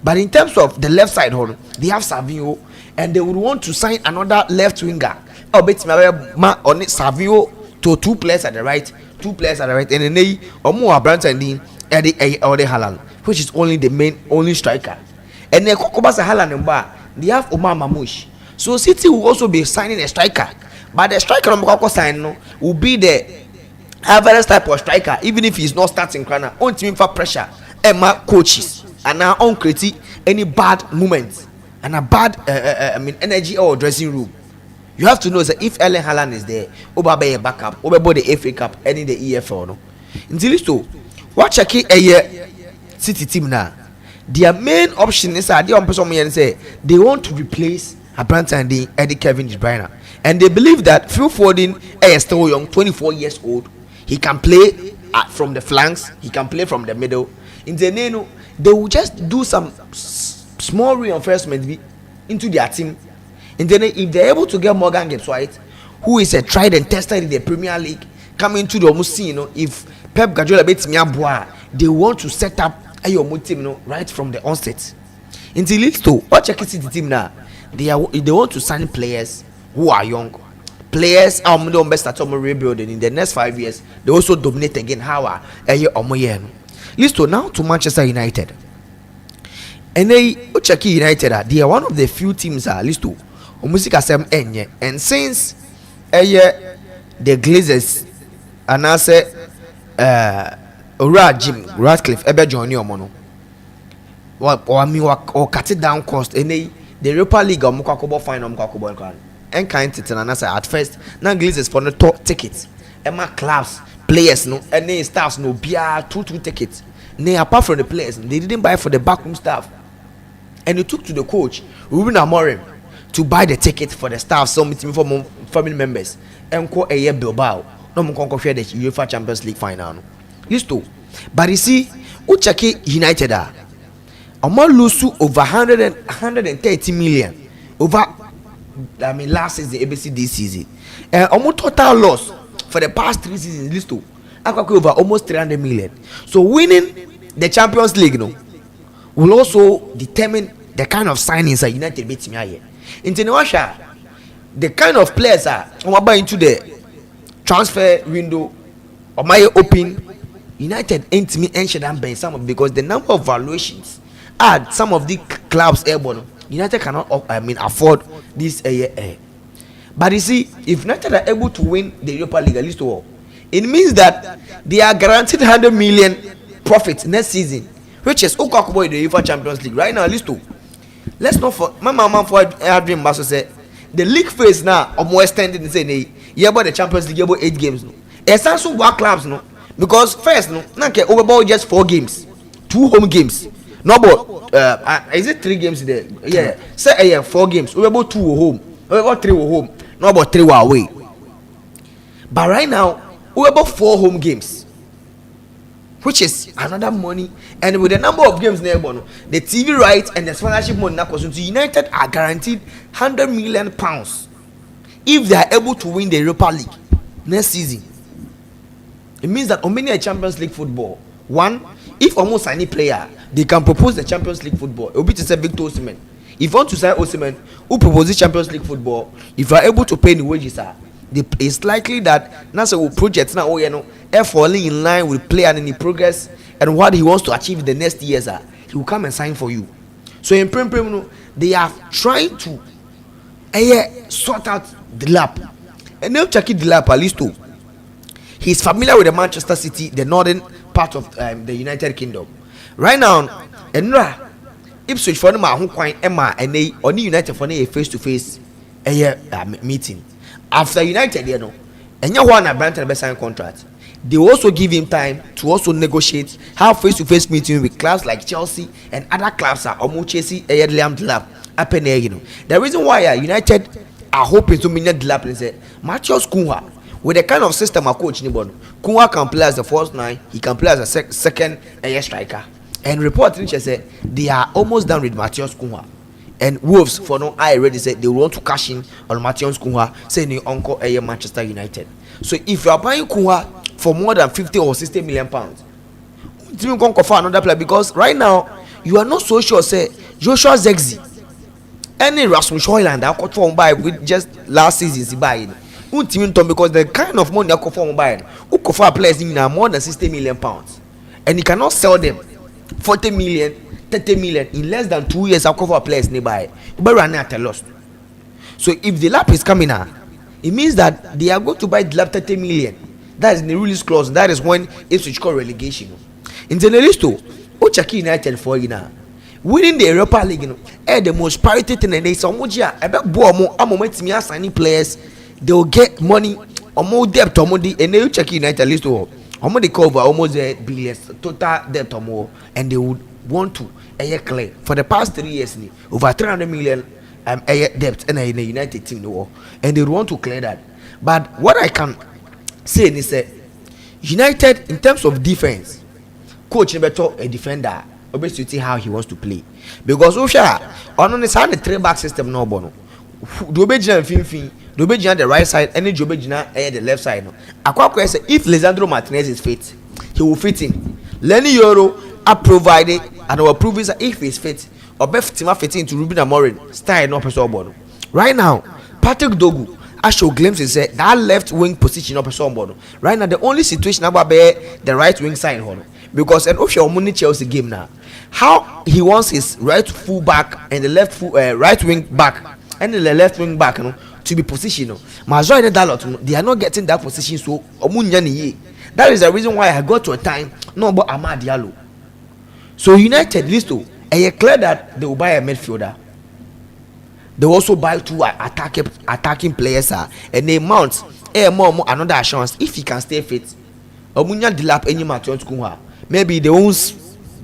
but in terms of the left side, they have Savio, and they would want to sign another left winger. I'll bet on it Savio to two players at the right, and then they Omo Abranta and Eddie Haaland, which is only the only striker. And then Kokobasa Haaland and Bar, they have Omar Mamouche. So City will also be signing a striker. But the striker will be the average type of striker, even if he's not starting corner. On team for pressure, and my coaches, and now on critique any bad moments and a bad energy or dressing room. You have to know that if Erling Haaland is there, Oba a backup, Oba the FA Cup, any the EFL no. Until so, watch a year City team now. Their main option is that they say they want to replace Abranta and Eddie Kevin De Bruyne. And they believe that Phil Foden is still young, 24 years old. He can play from the flanks. He can play from the middle. In the Neno, they will just do some small reinforcement into their team. And then if they're able to get Morgan Gibbs White, who is a tried and tested in the Premier League, coming to the almost scene, you know, if Pep Guardiola beats Miabua, they want to set up a team, you know, right from the onset. Until leads to what check the team now. They want to sign players who are young. Players are best at rebuilding in the next 5 years. They also dominate again. How are leads to now to Manchester United. And they check United. They are one of the few teams at least to and since the Glazers and I say Jim Ratcliffe ever join your mono. Or cut it down cost and the Europa League or Mukakobo final Mukakobo and kind to an answer at first. Now Glazers for the top tickets. Emma clubs, players no and they staffs no beer 2 tickets. Nay, apart from the players, they didn't buy for the backroom staff. And it took to the coach, Ruben Amorim, to buy the ticket for the staff, some meeting for family members, and call a year Bilbao. No more conquer the UEFA Champions League final. Used to. But you see, Uchaki United are lose over 130 million over last season, ABC this season. And almost total loss for the past 3 seasons, list to over almost 300 million. So winning the Champions League will also determine the kind of signings that United beats me here. In Tenosha, the kind of players are into the transfer window or my open United ain't me ancient and by some because the number of valuations add some of the clubs airborne. United cannot afford this But you see, if United are able to win the Europa League at least all, it means that they are guaranteed 100 million profit next season, which is Okakubo in the UEFA Champions League right now. At least two. Let's not for my mama for Adrian Basso said the league phase now or more extended and say yeah about the Champions League about 8 games no. Essential work clubs no because first no overall just 4 games, 2 home games. No but is it 3 games there? Yeah, say 4 games. Overall 2 home, overall 3 home. No about 3 away. But right now we about 4 home games, which is another money, and with the number of games near Bono, the TV rights and the sponsorship money now to United are guaranteed 100 million pounds if they are able to win the Europa League next season. It means that on many Champions League football, one, if almost any player they can propose the Champions League football, it will be to say Victor Osimhen. If you want to sign Osimhen, who proposes Champions League football, if you are able to pay the wages, it's likely that NASA will project now falling in line with player and in progress and what he wants to achieve in the next years he will come and sign for you. So in Prem they are trying to sort out the lap, and they'll check it the lap at least too. He's familiar with the Manchester City, the northern part of the United Kingdom right now, and Ipswich for them Emma and they only United for a face-to-face meeting. After United, and you want a brand sign contract. They also give him time to also negotiate, have face-to-face meeting with clubs like Chelsea and other clubs are almost chasing a The reason why United are hoping to minute the lap is that Matheus Cunha, with the kind of system a coach Cunha can play as the first 9, he can play as a second striker. And report said they are almost done with Matheus Cunha. And Wolves for now I already said they want to cash in on Matheus Cunha, saying the uncle Manchester United. So if you are buying Cunha for more than 50 or 60 million pounds, you can confirm another player because right now you are not so sure. Say Joshua Zexi, any Rasmus Højlund that got for buy with just last season's buying. Because the kind of money that got for buying, who could for players in more than 60 million pounds, and you cannot sell them 40 million, 30 million in less than 2 years. I'll cover players nearby. But run at a loss. So if the lap is coming out, it means that they are going to buy the lap 30 million. That is in the release clause. That is when Ipswich call relegation. In the list too, Ochaki United for winning the Europa League, the most parity thing, and they say, I'm more signing players. They will get money or more debt or more, and they Ochaki United list to they cover almost billions total debt or more, and they would want to clear for the past 3 years over 300 million debt in the United team, and they want to clear that. But what I can say is that United in terms of defense, coach better a defender obviously see how he wants to play because on the 3-back system no bono the obejina finfin, the obejina the right side, and the obejina the left side. No, Aqua say if Lisandro Martinez is fit, he will fit in. Lenny Yoro are provided and will prove is if he's fit or best team fit into Ruben Amorim style no person board. Right now, Patrick Dogu I show glimpses say that left wing position no person board. Right now, the only situation about the right wing side hold because an option money Chelsea game now. How he wants his right full back and the left right wing back and the left wing back, you know, to be positional. Majority that lot, they are not getting that position, so that is the reason why I got to a time no about Amad Diallo. So United list to and clear that they will buy a midfielder. They also buy two attacking players and they mount more another assurance if he can stay fit. Omunya Dilap any Matheus Cunha. Maybe they won't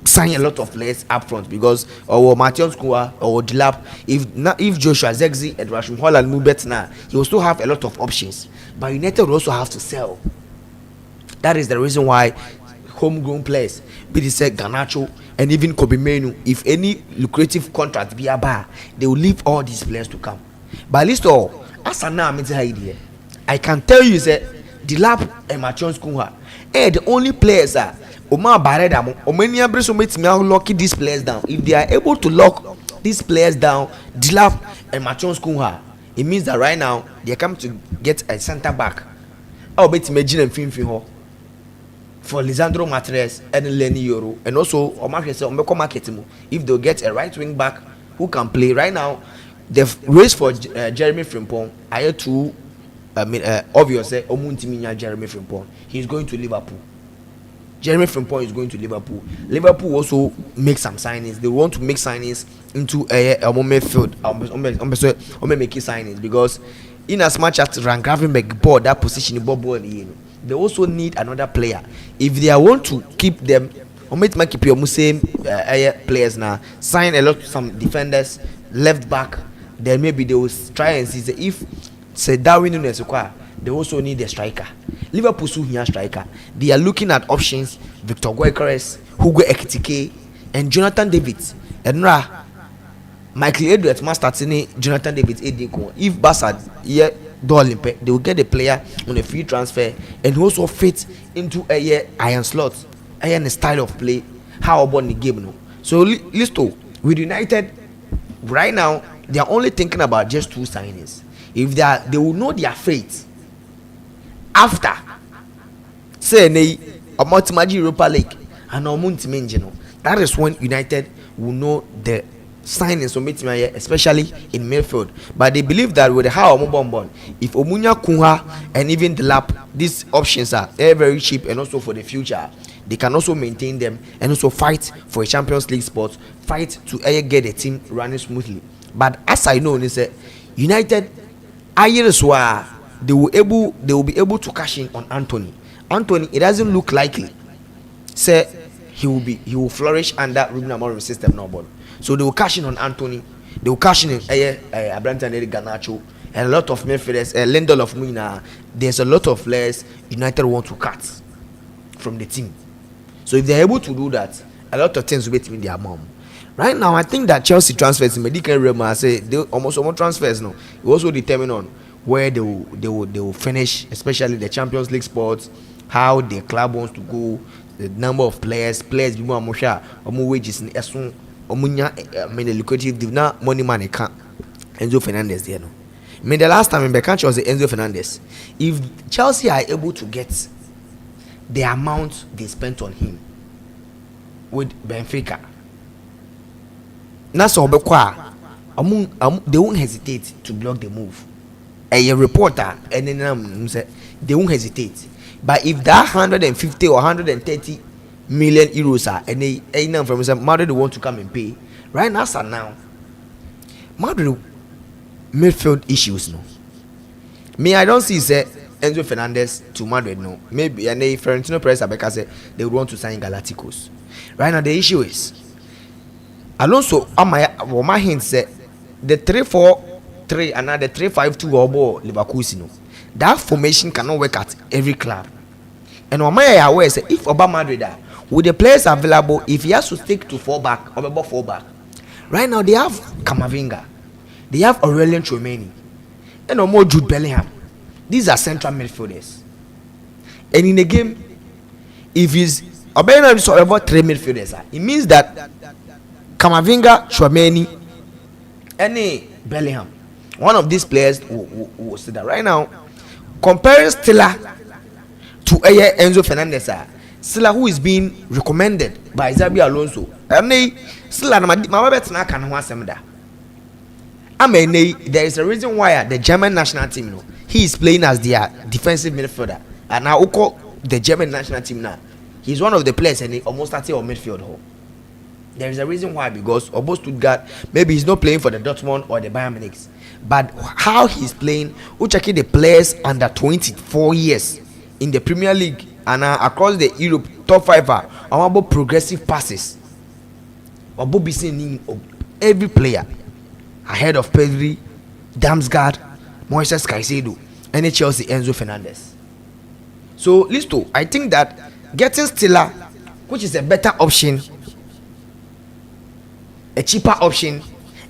sign a lot of players up front because or Matheus Cunha or Dilap if Joshua Zexi and Rashim Holland move better now, he will still have a lot of options. But United will also have to sell. That is the reason why homegrown players, be it said Garnacho and even Kobe Menu, if any lucrative contract be a bar, they will leave all these players to come. But at least all, as I now idea, I can tell you that Dilap and Matheus Cunha the only players are Omar Barreda, Omania Breso locking these players down. If they are able to lock these players down, Dilap and Matheus Cunha, it means that right now they are coming to get a center back. I'll bet imagine and film for Lisandro Martinez and Lenny Yoro, and also Omar market if they'll get a right wing back who can play right now. They've raised for Jeremy Frimpong. I had to obviously Omuntiminya Jeremy Frimpong. He's going to Liverpool. Jeremy Frimpong is going to Liverpool. Liverpool also make some signings. They want to make signings into a midfield. Making signings because in as much as Ryan Gravenberg bought that position in Bobo and they also need another player. If they want to keep them, or make keep your same players now, sign a lot some defenders, left back, then maybe they will try and see if say Darwin Nunes they also need a striker. Liverpool so here striker. They are looking at options: Victor Gyökeres, Hugo Ekitike, and Jonathan David. And Michael Edwards must start seeing Jonathan David. If Barca they will get a player on a free transfer and also fit into a iron slot, iron style of play. How about the game now? So Listo with United right now, they are only thinking about just two signings. If they will know their fate after say a multi Europa League and that is when United will know the signings of especially in midfield. But they believe that with the how if Omunya Cunha and even the lap, these options are very cheap and also for the future they can also maintain them and also fight for a Champions League spot, fight to get the team running smoothly. But as I know, United they will be able to cash in on Anthony. It doesn't look likely say he will flourish under Ruben Amorim's system now, but so they will cash in on Anthony. They will cash in Abraham and Garnacho and a lot of midfielders. Lindelof Mina. There's a lot of players United want to cut from the team. So if they're able to do that, a lot of things will be in their mom. Right now, I think that Chelsea transfers in medical realm, I say they almost transfers now. It also determine on where they will finish, especially the Champions League spots, how the club wants to go, the number of players be more wages in Esun. The lucrative now money man can't Enzo Fernandez there no. The last time in the country was Enzo Fernandez. If Chelsea are able to get the amount they spent on him with Benfica, that's all they won't hesitate to block the move. A reporter and then they won't hesitate. But if that 150 or 130 million euros are and they from Madrid want to come and pay right now, Madrid midfield issues no. Me I don't see say Enzo Fernandez to Madrid no. Maybe and they Florentino Perez because they would want to sign Galacticos. Right now the issue is Alonso my hint say the 3-4-3 and now the 3-5-2 or Leverkusen no. That formation cannot work at every club. And Omaya aware say if Oba Madrid with the players available, if he has to stick to 4 back or about 4 back, right now they have Kamavinga, They have Aurelian Tchouameni and no more Jude Bellingham. These are central midfielders. And in the game, if he's about 3 midfielders, it means that Kamavinga, Tchouameni, and Bellingham, one of these players will sit there right now. Comparing Stella to Enzo Fernandez, Stella who is being recommended by Xabi Alonso, and Stella my bet na can want some da. I mean, there is a reason why the German national team, he is playing as their defensive midfielder, and now call the German national team now. He's one of the players and he almost started on midfield. There is a reason why, because Obo Stuttgart, maybe he's not playing for the Dortmund or the Bayern Munich, but how he's playing, we check the players under 24 years in the Premier League and across the Europe top 5 are about progressive passes. Obo be seeing every player ahead of Pedri, Damsgaard, Moises Caicedo, and Chelsea Enzo Fernandez. So, Listo, I think that getting Stella, which is a better option, a cheaper option,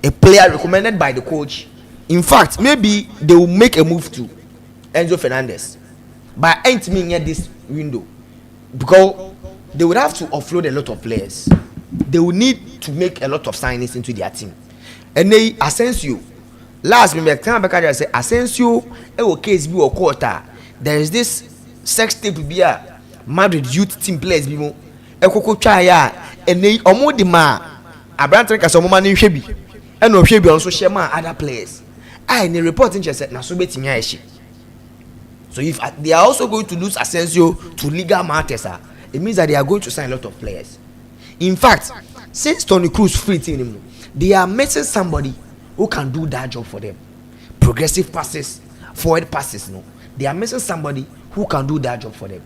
a player recommended by the coach. In fact, maybe they will make a move to Enzo Fernandez, but ain't me near this window because they would have to offload a lot of players. They will need to make a lot of signings into their team. And they Asensio, last minute time I say Asensio, case be or quarter. There is this sex tape to be a Madrid youth team players be mo. Ekoko chaya and they omo the ma. Abrante Kasomoma ni hwebi. And no hwebi also share man other players. I in reporting just said na so betimi ayeshi. So if they are also going to lose Asensio to legal matters, it means that they are going to sign a lot of players. In fact, since Toni Kroos free team, they are missing somebody who can do that job for them. Progressive passes, forward passes, no. They are missing somebody who can do that job for them.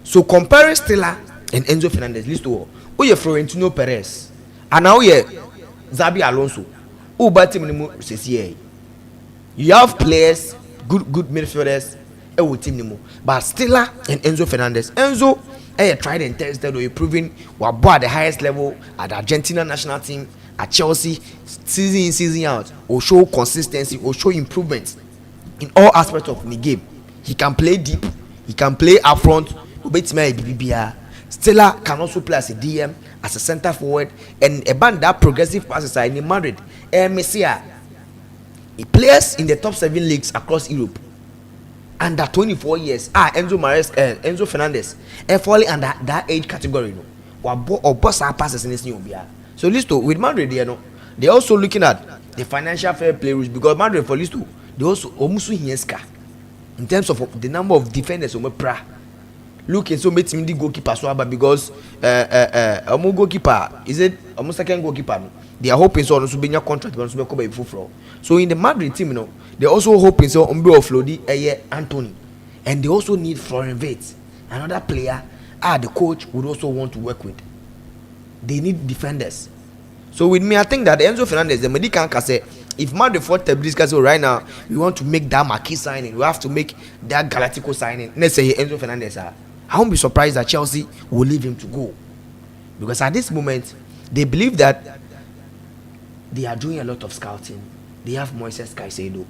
So comparing Stella and Enzo Fernandez, list to all. Oye Florentino Perez, and now ye Xabi Alonso. Who but team says here. You have players, good midfielders, with team but Stella and Enzo Fernandez. Enzo, tried and tested or proving were at the highest level at the Argentina national team, at Chelsea, season in, season out, or show consistency, or show improvements in all aspects of the game. He can play deep, he can play up front. Stella can also play as a DM, as a center forward, and a band that progressive passes are in Madrid. Messia, he plays in the top 7 leagues across Europe. Under 24 years, Enzo Fernandez, falling under that age category, or boss passes in this new year. So, Listo, with Madrid, they're also looking at the financial fair play rules because Madrid for Listo, they also almost in terms of the number of defenders on pra. Look, so makes me the goalkeeper so because goalkeeper is it almost second goalkeeper. They are hoping so to be your contract so in the Madrid team, they also hoping so on offload Anthony, and they also need Florian Wirtz, another player. The coach would also want to work with. They need defenders. So with me, I think that Enzo Fernandez, the medical can say, if Madrid fought Tabrisca right now, we want to make that Marquis signing, we have to make that Galactico signing. Let's say Enzo Fernandez. I won't be surprised that Chelsea will leave him to go, because at this moment they believe that they are doing a lot of scouting. They have Moises Caicedo,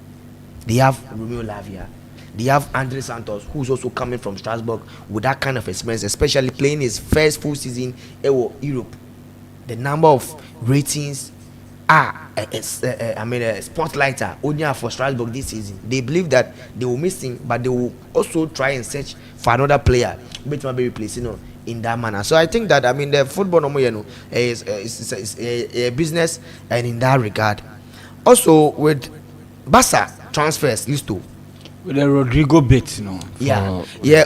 they have Romeo Lavia, they have Andre Santos, who's also coming from Strasbourg with that kind of experience, especially playing his first full season in Europe. The number of ratings a spotlighter only for Strasbourg this season. They believe that they will miss him, but they will also try and search for another player which might be replacing in that manner. So I think that the football is a business, and in that regard, also with Barca transfers Listo. With the Rodrigo bit,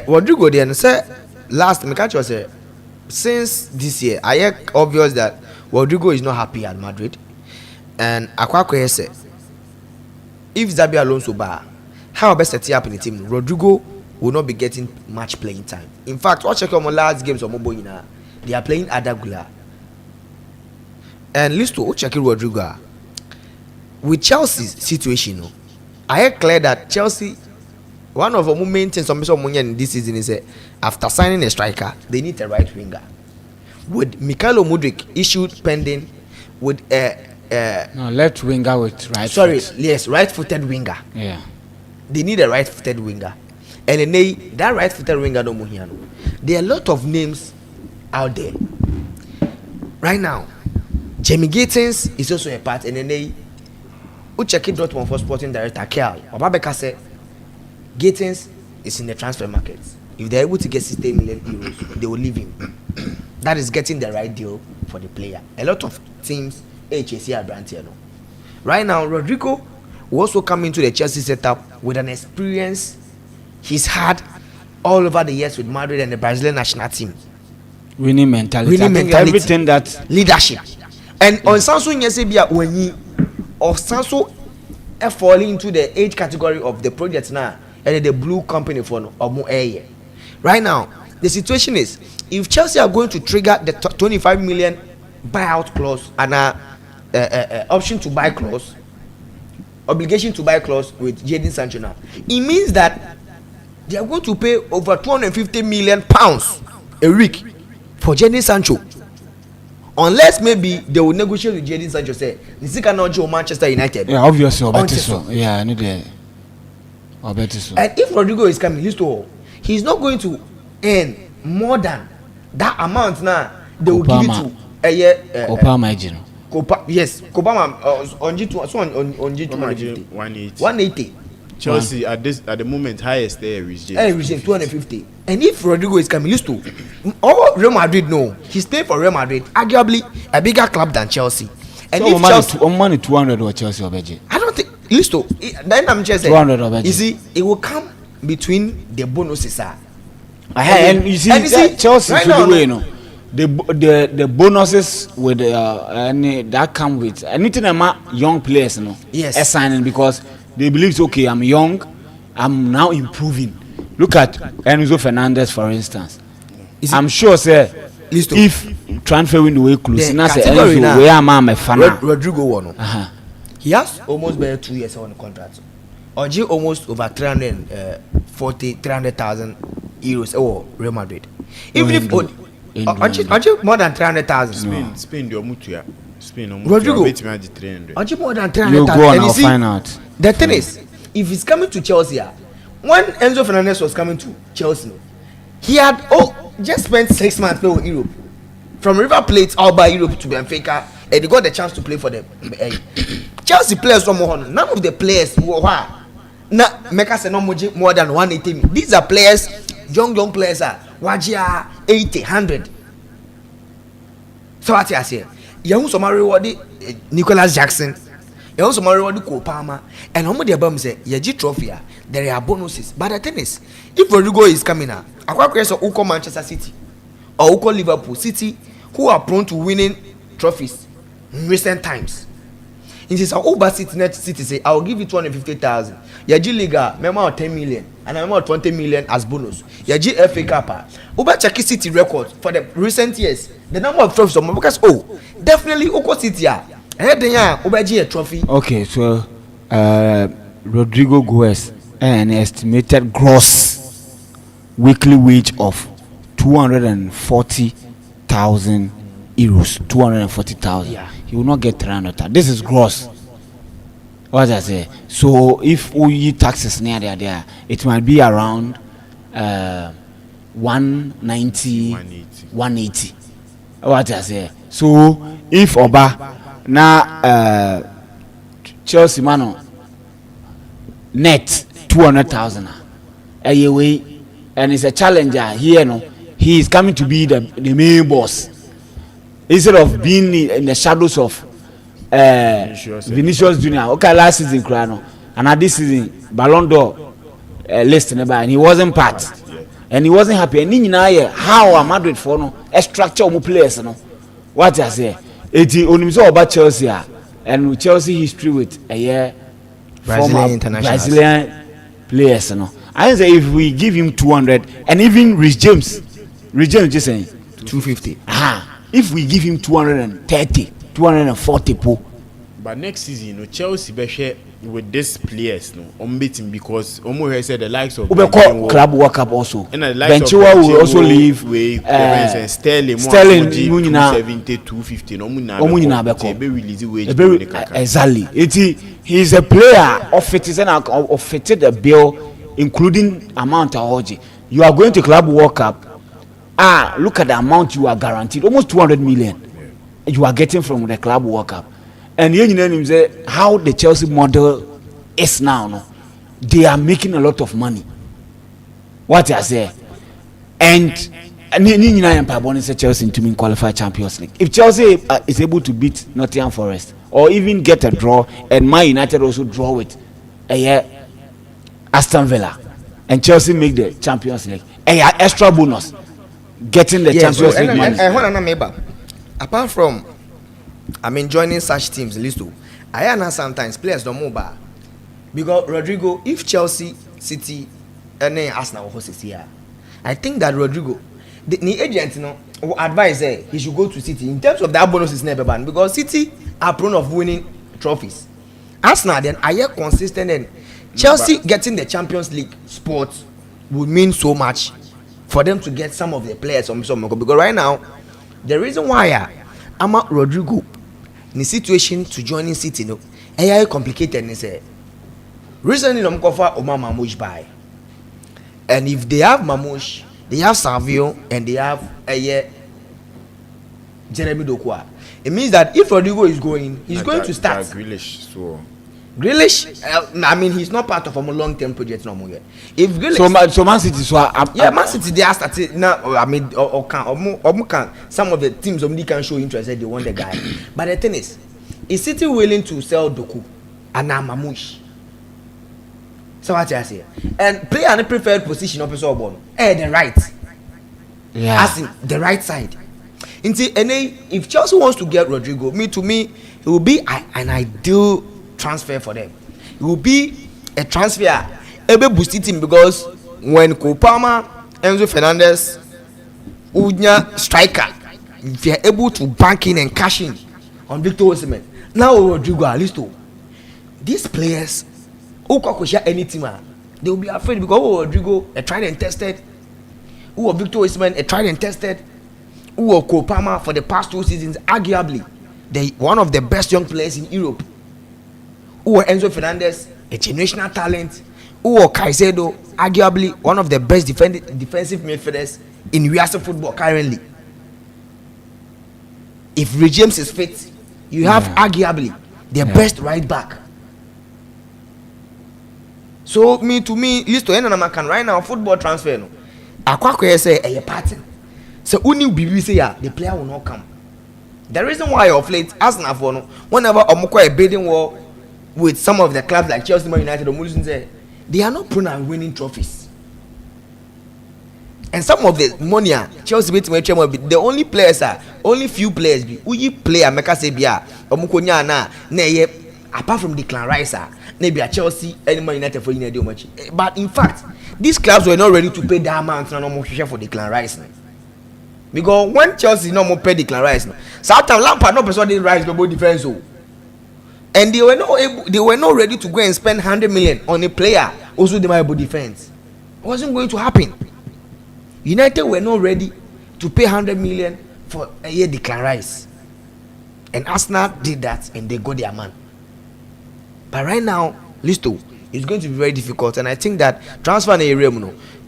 Rodrigo then say last me catch was since this year I hear obvious that Rodrigo is not happy at Madrid. And Akwakwe said, if Xabi Alonso how best set up in the team, Rodrigo will not be getting much playing time. In fact, watch check on my last games of Moboina, they are playing Adagula. And listen to check Rodrigo with Chelsea's situation. I heard clear that Chelsea, one of the main things in this season is after signing a striker, they need a right winger. With Mikhailo Mudryk issued pending with a no, left winger with right foot. Yes, right-footed winger. Yeah. They need a right-footed winger. And then that right-footed winger no muhiano. There are a lot of names out there. Right now, Jamie Gittins is also a part. And then who check it Dortmund for sporting director Kiel. Obabeka said Gittins is in the transfer market. If they're able to get 60 million euros, they will leave him. That is getting the right deal for the player. A lot of teams HSC are branded. Right now, Rodrigo will also come into the Chelsea setup with an experience he's had all over the years with Madrid and the Brazilian national team. Winning mentality. Everything that leadership. And on Samsung Yesebia when he or Samsung falling into the age category of the project now and the blue company for or more area. Right now, the situation is if Chelsea are going to trigger the 25 million buyout clause and option to buy clause, obligation to buy clause with Jadon Sancho now, it means that they are going to pay over 250 million pounds a week for Jadon Sancho. Unless maybe they will negotiate with Jadon Sancho, say Nisika Nojo Manchester United. Yeah, obviously, so. Yeah, I know that. So. And if Rodrigo is coming, he's not going to earn more than that amount now. They will give it to a year. Yes, Kopama on G2 180. Chelsea at the moment highest there is 250. And if Rodrigo is coming, all Real Madrid know he's playing for Real Madrid, arguably a bigger club than Chelsea. And so if Chelsea, money 200 or Chelsea or Beji? I don't think. Then I'm just saying 200 or Beji. You see, it will come between the bonuses. And you see Chelsea right now, you know. The bonuses with that come with anything about young players, you know. Yes. Signing because they believe okay, I'm young, I'm now improving. Look at Enzo Fernandez, for instance. I'm sure, sir, if transfer window will close, Enzo, where am I, fan? Rodrigo Wano. He has almost bare 2 years on the contract. Oji almost over 300,000 euros or Real Madrid. Even if Oji more than 300,000. Spain, Spain, Rodrigo. Oji more than 300,000. You go and I'll find out. The thing is, if he's coming to Chelsea, when Enzo Fernandez was coming to Chelsea, he had just spent 6 months playing with Europe. From River Plate all by Europe to Benfica, and he got the chance to play for the Chelsea players from none of the players who are make us more than 180. These are players, young players are Wajia 80, 100. So what I say, you some rewarded Nicholas Jackson. You also rewarded Kopama, and how many of say Yaji trophy? There are bonuses, but the thing is, if Rodrigo is coming out, I can say Uko Manchester City or Uko Liverpool City, who are prone to winning trophies in recent times. It is Uber City say, I will give you 250,000. Yaji Liga, member 10 million, and I'm 20 million as bonus. Yaji FA Cup. Uber Chaki City record for the recent years. The number of trophies of because definitely Uko City a trophy. Okay, so Rodrigo Goes an estimated gross weekly wage of 240,000 euros. 240,000. Yeah. He will not get 300,000. This is gross. What I say? So if we taxes near there, it might be around 190, 180. What I say? So if Oba now Chelsea mano net 200,000 a year, and it's a challenger here. No, he is coming to be the main boss instead of being in the shadows of Vinicius Junior. Okay, last season, Crano, and this season Ballon d'Or list and he wasn't part, and he wasn't happy. And in how are Madrid for no a structure of players? No, what I say. It's only about Chelsea and Chelsea history with a year Brazilian players. No, I say if we give him 200 and even Rich James just saying 250. If we give him 230, 240, But next season, no Chelsea be share with these players, no, beating because said the likes of Club World Cup also. And the likes Benchua will also leave. Sterling, Sterling, 270, 250, exactly. He's a player of fitted the bill, including amount of Oji. You are going to Club World Cup. Look at the amount you are guaranteed, almost 200 million. You are getting from the Club World Cup. And you know say how the Chelsea model is now. No, they are making a lot of money. What I say, and Chelsea to qualify Champions League. If Chelsea is able to beat Nottingham Forest or even get a draw, and Man United also draw with Aston Villa, and Chelsea make the Champions League, extra bonus getting the Champions League money. Apart from joining such teams, listen, I know sometimes players don't move back. Because Rodrigo, if Chelsea, City, and then Arsenal hosts here, I think that Rodrigo, the agent, will advise he should go to City. In terms of that bonus is never banned. Because City are prone of winning trophies. Arsenal then are consistent, and Chelsea getting the Champions League spot would mean so much for them to get some of the players from some. Because right now, the reason why Ama Rodrigo the situation to joining City no complicated ni say recently no mkofa Omar Mamouche buy, and if they have Mamouche, they have Savio, and they have Jeremy Dokwa, it means that if Rodrigo is going, he's going to start Grealish. He's not part of a long-term project no more yet. If Grealish, so Man City Man City they are starting now. Some of the teams only can show interest that they want the guy. But the thing is City willing to sell Doku and Mamouche? So what I say, and play on the preferred position of the ball, the right, as in the right side. If Chelsea wants to get Rodrigo, to me, it will be an ideal transfer for them. It will be a transfer able boost team, because when Kopama, Enzo Fernandez, Unya striker, if they are able to bank in and cash in on Victor Osimhen, now Rodrigo, Alisto, these players who can share any team, they will be afraid because Rodrigo a tried and tested, who Victor Osimhen a tried and tested, who Kopama for the past 2 seasons, arguably one of the best young players in Europe. Enzo Fernandez, a generational talent. Caicedo, arguably one of the best defensive midfielders in US football currently. If Reece James is fit, you have arguably the best right back. So to me, list to end can right now football transfer no. Akwa say a pattern. So uni bibi say the player will not come. The reason why of late Arsenal for no, whenever omukwa a bidding war with some of the clubs like Chelsea, Man United, or Mulison, they are not prone on winning trophies. And some of the money Chelsea the only players only few players we play America say bia omukonya na apart from Declan Rice maybe a Chelsea and Man United for much. But in fact, these clubs were not ready to pay that amount for Declan Rice. Because when Chelsea no more pay Declan Rice, Southampton Lampard no persuaded Rice no defense. And they were not ready to go and spend 100 million on a player also the able defense. It wasn't going to happen. United were not ready to pay 100 million for a year Declan Rice. And Arsenal did that and they got their man. But right now, Listo, it's going to be very difficult, and I think that transfer in area,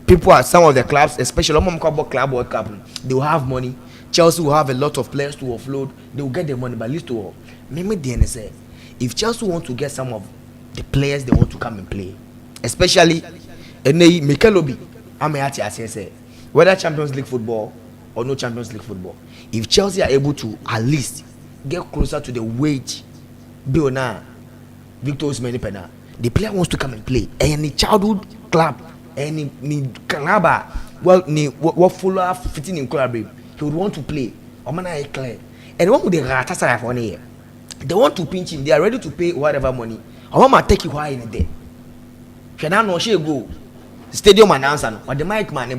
people at some of the clubs, especially Club World Cup, they will have money. Chelsea will have a lot of players to offload. They will get their money, but Listo, maybe the NSA. If Chelsea want to get some of the players they want to come and play, especially Mikelobi, whether Champions League football or no Champions League football, if Chelsea are able to at least get closer to the wage bill now, Victor Osimhen penna, the player wants to come and play. Any childhood club, any club, what follow fitting in club, he would want to play. And what would they ratasa for 1 year? They want to pinch him. They are ready to pay whatever money. I want to take you high in a day. No she go stadium announcer or the mic man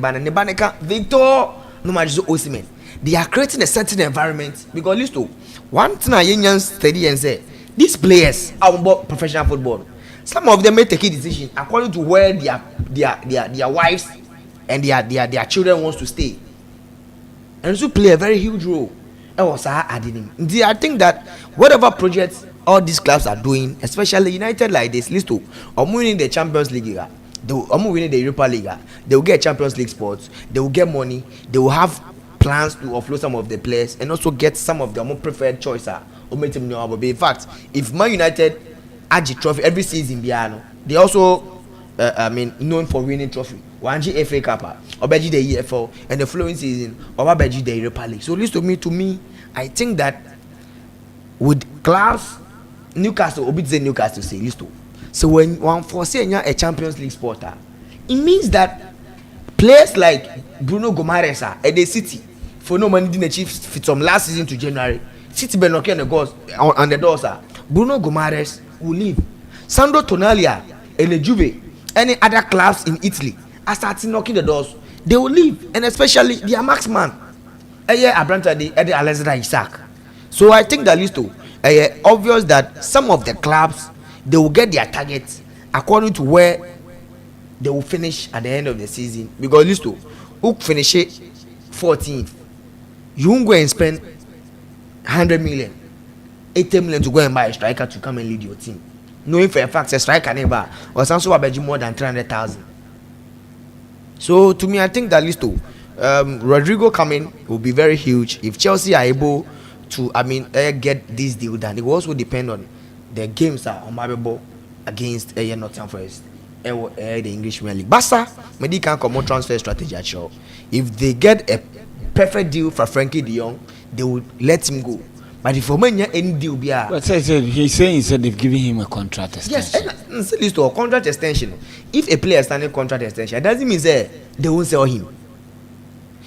Victor no matter Osimhen. They are creating a certain environment because listen, one thing I study and say these players about professional football, some of them may take a decision according to where their wives and their children wants to stay, and so play a very huge role. I think that whatever projects all these clubs are doing, especially United like this, list to winning the Champions League, they will winning the Europa League, they will get Champions League spots, they will get money, they will have plans to offload some of the players and also get some of their more preferred choice. In fact, if Man United add the trophy every season, they also known for winning trophy. One FA Cup, or the EFL, and the following season, or the Europa League. So, listen to me, I think that with clubs, Newcastle, Newcastle say, listen. So when one foresee a Champions League supporter, it means that players like Bruno Gomares at the City for no money didn't achieve from last season to January. City been knocking on the doors. Bruno Gomares will leave. Sandro Tonali and the Juve, any other clubs in Italy are starting knocking the doors. They will leave, and especially their marksman, Abrante Eddie Alexander Isak. So I think that list obvious that some of the clubs, they will get their targets according to where they will finish at the end of the season. Because listen, who finish it 14th, you won't go and spend 100 million, 80 million to go and buy a striker to come and lead your team, knowing for a fact a striker never or some sort of more than 300,000. So to me, I think that listen, Rodrigo coming will be very huge if Chelsea are able to get this deal done. It will also depend on the games are MYBET against Nottingham Forest, the English Premier League. Barca, maybe can come more transfer strategy at show. If they get a perfect deal for Frankie De Jong, they will let him go. But if for many any deal be but he's saying they've given him a contract extension. Yes, and list to a contract extension. If a player standing contract extension, it doesn't mean they won't sell him.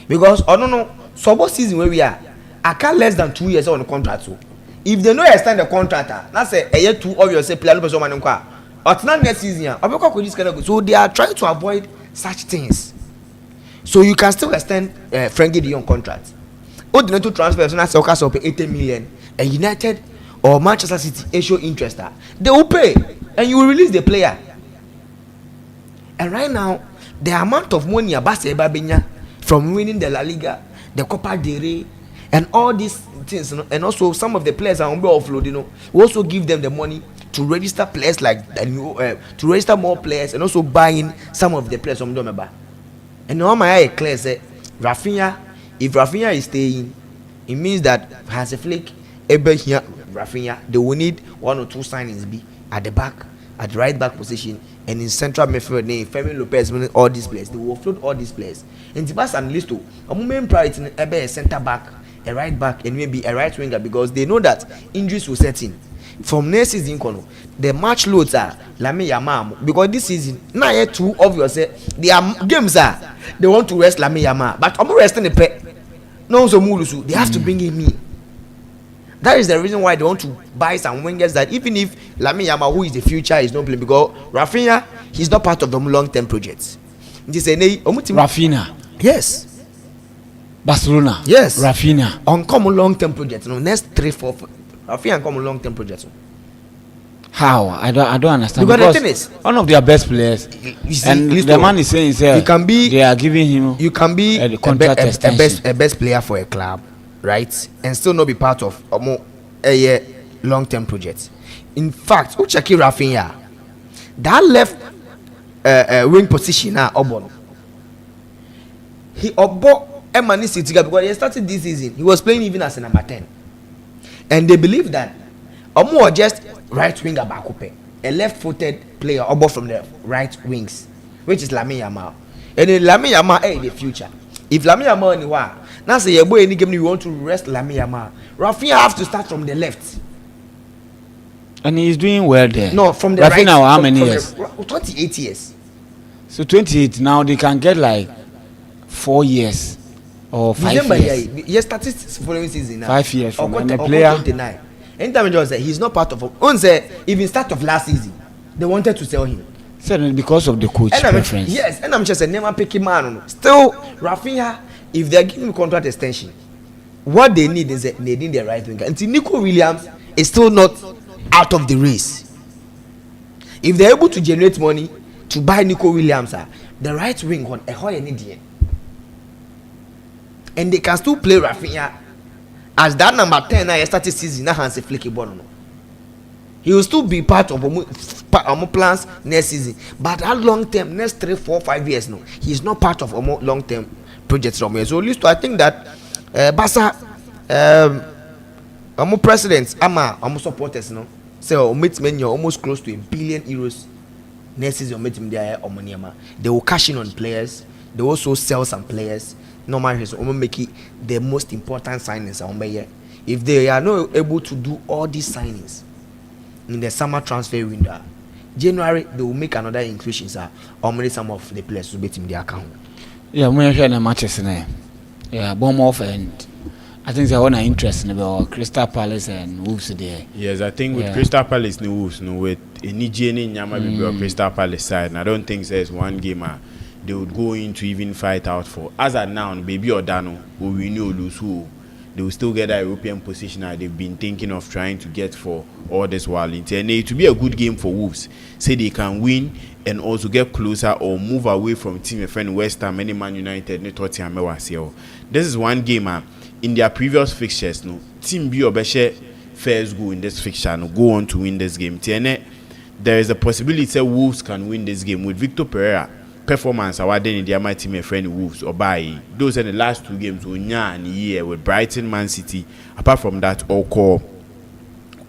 Because I don't know, so what season where we are, I can't less than 2 years on the contract. So if they no extend the contract, that's a year 2 of your say player no person man nko. But not next season. So they are trying to avoid such things. So you can still extend Frankie De Jong contract. Or the to transfer so that's okay, so pay 80 million. And United or Manchester City show interest, they will pay and you will release the player. And right now, the amount of money Abasa from winning the La Liga, the Copa del Rey, and all these things, and also some of the players are on offload, we also give them the money to register players like to register more players and also buying some of the players from Domeba. And now my eye clear say Rafinha, if Rafinha is staying, it means that Hansi Flick able here Rafinha, they will need 1 or 2 signings be at the back, at the right back position, and in central midfield name Fermin Lopez, all these players. They will offload all these players. And the pass and list a main priority in a centre back, a right back, and maybe a right winger because they know that injuries will set in. From next season, the match loads are Lamine Yamal because this season now yet too obvious. Their games are they want to rest Lamine Yamal, but I'm resting the pet. No, so they have to bring him in. That is the reason why they want to buy some wingers that even if Lamine Yamal, who is the future, is not playing because Rafinha, he's not part of the long-term projects. Rafinha, yes. Barcelona, yes. Rafinha on common long-term projects. Next 3-4 Rafinha on common long-term projects. How? I don't understand. Because the thing is, one of their best players, and the man is saying you can be, they are giving him you can be a contract extension. a best player for a club, right, and still not be part of a long-term project. In fact, Uchaki Rafinha, that left wing position now, he Emani City because he started this season. He was playing even as a number 10, and they believe that Omo just right winger Bakupe, a left-footed player from the right wings, which is Lamine Yamal. And then Lamine Yamal the future. If Lamine Yamal anywhere, now say your boy any game you want to rest Lamine Yamal, Rafinha have to start from the left. And he's doing well there. No, from the Rafinha right. How many years? 28 years. So 28 now they can get like 4 years or 5 December, years. Yes, statistics following season now. 5 years from or the player. 29. Anytime John said he's not part of even start of last season, they wanted to sell him. So because of the coach preference. Yes, and I'm just a never picking man. Still, Rafinha, if they're giving him contract extension, what they need is they need the right winger. Until Nico Williams is still not out of the race. If they're able to generate money to buy Nico Williams, the right wing on a high Indian, and they can still play Rafinha as that number 10 now started season now has a flaky ball. He will still be part of our plans next season, but that long term, next 3, 4, 5 years, no, he's not part of our long term projects from here. So at least I think that Basa, our presidents, our supporters, no, so you're almost close to €1 billion next season. They will cash in on players. They also sell some players. Normally, make it the most important signings. If they are not able to do all these signings in the summer transfer window, January they will make another increase in some of the players to bet in their account. Yeah, we're hearing the matches in yeah, Bournemouth and I think they want an interest in about Crystal Palace and Wolves there. Yes, I think with Crystal Palace and Wolves, with Nijeni Nyama Crystal Palace side, and I don't think there's one game they would go in to even fight out for. As of now, baby or Dano, who we know lose who, they will still get that European position that they've been thinking of trying to get for all this while. And it to be a good game for Wolves. Say they can win and also get closer or move away from team friend West Ham, any Man United, Tottenham. This is one game in their previous fixtures. No team B or Beshe first go in this fixture, no go on to win this game. There is a possibility that Wolves can win this game with Victor Pereira performance awarded in their team friend Wolves or by those are the last 2 games and year with Brighton, Man City. Apart from that, all call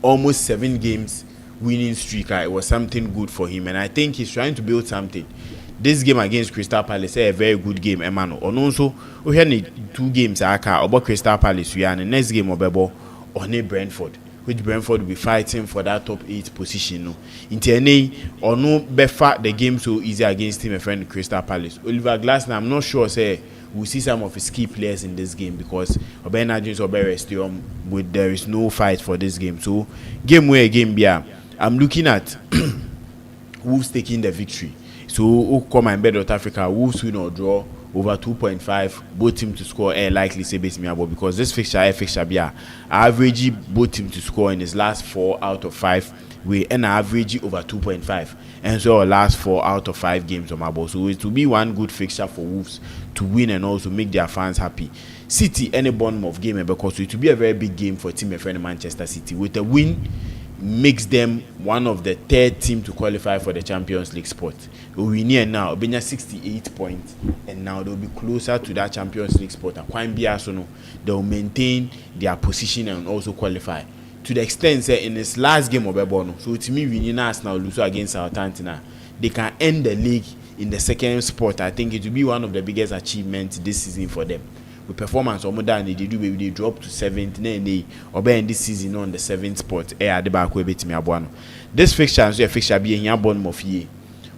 almost 7 games winning streak. It was something good for him, and I think he's trying to build something. This game against Crystal Palace a very good game, Emmanuel. And also, we had 2 games about Crystal Palace. We are the next game of Brentford, which Brentford will be fighting for that top 8 position. No, in TNA or no befa the game so easy against him, a friend Crystal Palace. Oliver Glasner, I'm not sure say we'll see some of his key players in this game because Obena Jones or Stadium with there is no fight for this game. So game where game be I'm looking at Wolves taking the victory. So who come and MYBET.AFRICA, Wolves win or draw over 2.5, both teams to score likely say base me about because this fixture be average both teams to score in his last 4 out of 5 we and average over 2.5 and so our last 4 out of 5 games on my ball. So it will be one good fixture for Wolves to win and also make their fans happy. City any Bournemouth game because it will be a very big game for team friend Manchester City. With a win makes them one of the 3rd team to qualify for the Champions League spot. We near now, Benya 68 points, and now they'll be closer to that Champions League spot. And Quine Biasono, they'll maintain their position and also qualify. To the extent that in this last game of Ebono, so to me, winning us now lose against Southampton, they can end the league in the 2nd spot. I think it will be one of the biggest achievements this season for them. With performance or more than they do, they drop to 7th, and they obey this season on the 7th spot. This fixture is a fixture being a Bournemouth year.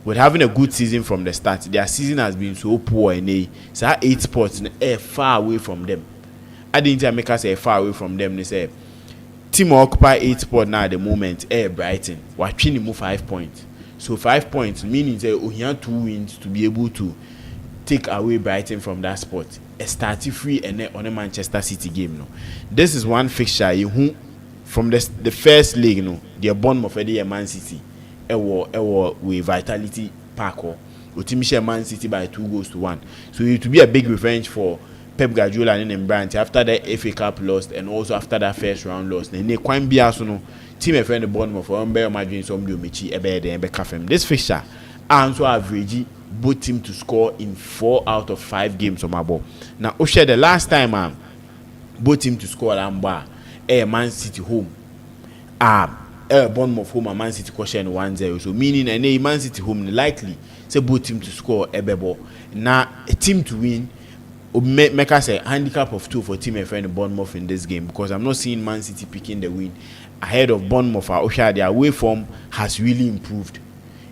With having a good season from the start, their season has been so poor and they say 8 spots far away from them. I didn't make us say far away from them. They say team occupy 8 spots now at the moment. Brighton, we're trying to move 5 points. So 5 points meaning that we have 2 wins to be able to take away Brighton from that spot. A starty free and on a Manchester City game. No, this is one fixture who from the first league. No, they're Bournemouth and Man City. Ewo with Vitality Park or Utimisha Man City by 2-1. So it will be a big revenge for Pep Guardiola and Brandt after the FA Cup lost and also after that first round lost. And they quite be as no team a friend of Bournemouth for Umber Madrid some do Michi Ebe Cafem. This fixture also average both team to score in 4 out of 5 games on my ball. Now Oshe the last time both team to score Lamba Man City home. Bournemouth home and Man City question 1-0. So meaning a Man City home likely say both team to score a bebo. Now a team to win make us a handicap of 2 for team friend Bournemouth in this game because I'm not seeing Man City picking the win ahead of Bournemouth. Their away form has really improved.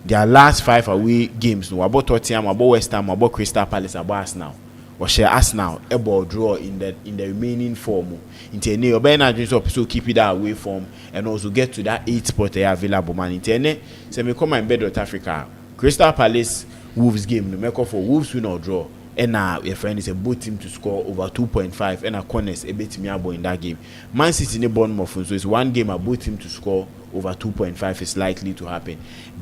Their last 5 away games, no about Tottenham, about West Ham, about Crystal Palace, about Arsenal. Or share Arsenal, a ball draw in the remaining form. Interne Obena Jones so keep it that away form and also get to that 8 spot they are available. Man, interne say me come MYBET.AFRICA. Crystal Palace Wolves game no make for Wolves win or draw and your friend is a both team to score over 2.5 and a corners a bit me in that game. Man City in the Bournemouth, so it's one game a both team to score over 2.5 is likely to happen,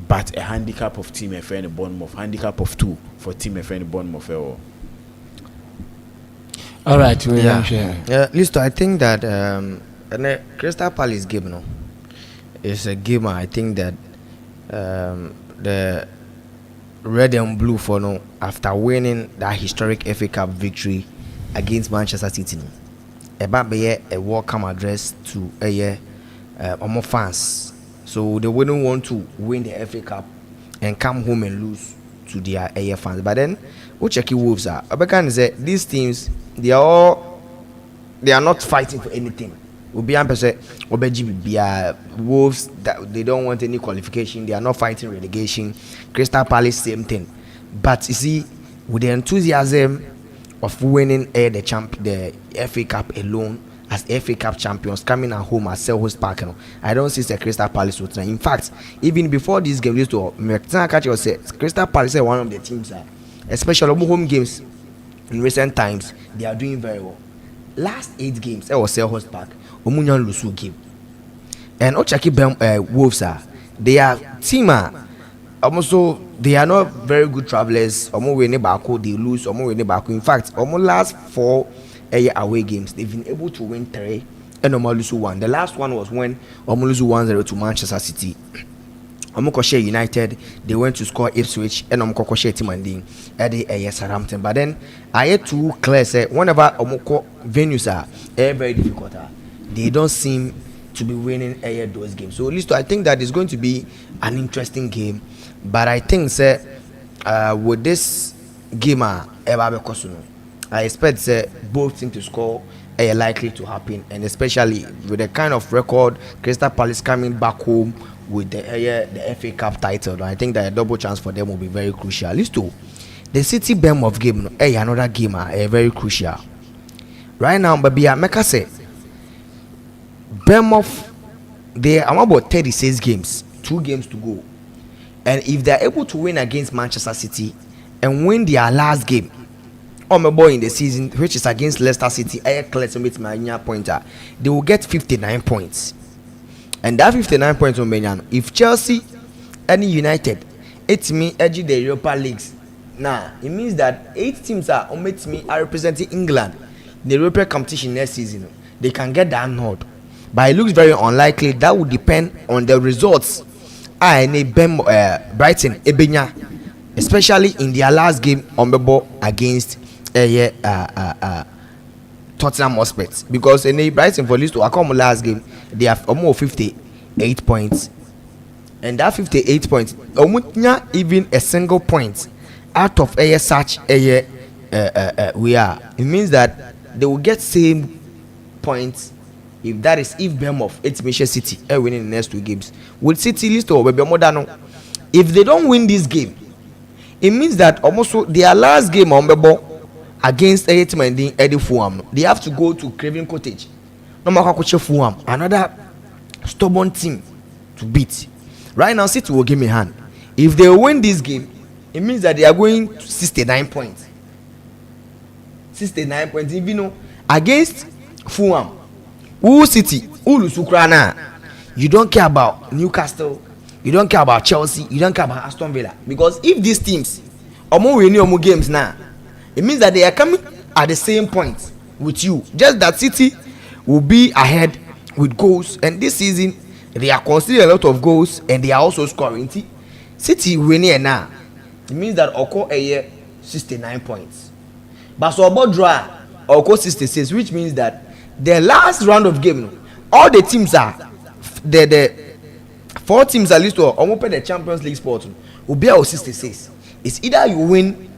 but a handicap of team a friend Bournemouth, handicap of 2 for team a friend Bournemouth. All right, Listo, I think that the Crystal Palace game, no, is a game. I think that the red and blue for no after winning that historic FA Cup victory against Manchester City, about be a welcome address to more fans. So they wouldn't want to win the FA Cup and come home and lose to their fans. But then, what Czech Wolves are? I can say these teams they are not fighting for anything. Wolves that they don't want any qualification. They are not fighting relegation. Crystal Palace same thing. But you see, with the enthusiasm of winning the FA Cup alone as FA Cup champions coming at home at Selhurst Park, I don't see the Crystal Palace will try. In fact, even before this game, used to say Crystal Palace is one of the teams, especially home games in recent times, they are doing very well. Last 8 games, it was Selhurst Park. Omunyan Lusu game. And Ochaki Wolves they are team also they are not very good travelers. Omo we Bako, they lose, Omo we Bako. In fact, Omo last 4 away games, they've been able to win 3 and Omo lose 1. The last one was when Omo lose 1-0 to Manchester City. Omo Koshe United, they went to score Ipswich and Omo Koshe Timanding at the Southampton. But then I had to clear say whenever Omo venues are very difficult. They don't seem to be winning those games. So at least I think that it's going to be an interesting game. But I think with this game I expect both teams to score likely to happen, and especially with the kind of record Crystal Palace coming back home with the FA Cup title. I think that a double chance for them will be very crucial. At least the City Bournemouth game, another game very crucial. Right now, but Mecca say Bournemouth, they are about 36 games, 2 games to go, and if they are able to win against Manchester City and win their last game on my boy in the season, which is against Leicester City, they will get 59 points, and that 59 points on Benyan. If Chelsea, any United, it's me edging the Europa Leagues. Now it means that 8 teams are representing England in the European competition next season. They can get that nod. But it looks very unlikely. That would depend on the results. Brighton, especially in their last game on the ball against Tottenham Hotspur. Because in Brighton, for least to come last game, they have almost 58 points, and that 58 points, even a single point out of such we are. It means that they will get same points. If Bournemouth, it's Manchester City winning the next 2 games, with City list or if they don't win this game, it means that almost their last game on the ball against Eddie Fulham, they have to go to Craven Cottage. No matter Fulham, another stubborn team to beat. Right now, City will give me a hand. If they win this game, it means that they are going to 69 points. 69 points, even against Fulham. Who City, who Lusukrana, you don't care about Newcastle, you don't care about Chelsea, you don't care about Aston Villa. Because if these teams are more winning more games now, it means that they are coming at the same point with you. Just that City will be ahead with goals, and this season they are considering a lot of goals and they are also scoring. City winning now, it means that Oko 69 points. But so about draw Oko 66, which means that the last round of game, all the teams are the 4 teams at least to open the Champions League spot will be at 66. It's either you win,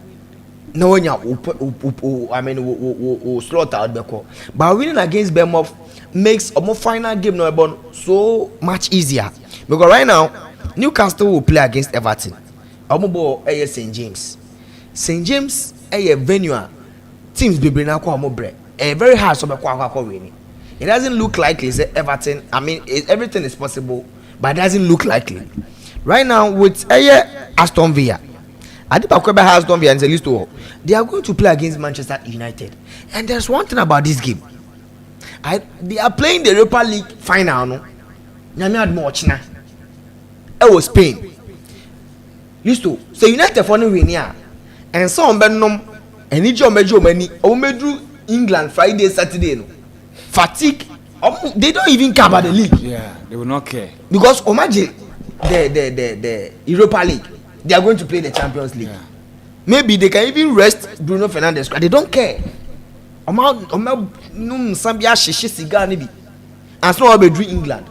no one will slot out the call. But winning against Bournemouth makes a more final game so much easier. Because right now, Newcastle will play against Everton. St. James. St. James a venue teams be bring bread. Very hard so winning. It doesn't look likely say Everton. Everything is possible, but it doesn't look likely. Right now with Aston Villa Adibakwebe has done and Listo. They are going to play against Manchester United. And there's one thing about this game. They are playing the Europa League final. No, Nyame admo China. It was Spain. Listo. So United for no win here. And some bennom and each mejo many omedru England Friday Saturday no. Fatigue. They don't even cover the league. Yeah, they will not care. Because imagine the Europa League. They are going to play the Champions League. Yeah. Maybe they can even rest Bruno Fernandes. They don't care. Zambia shishi cigar maybe. And so be dream England.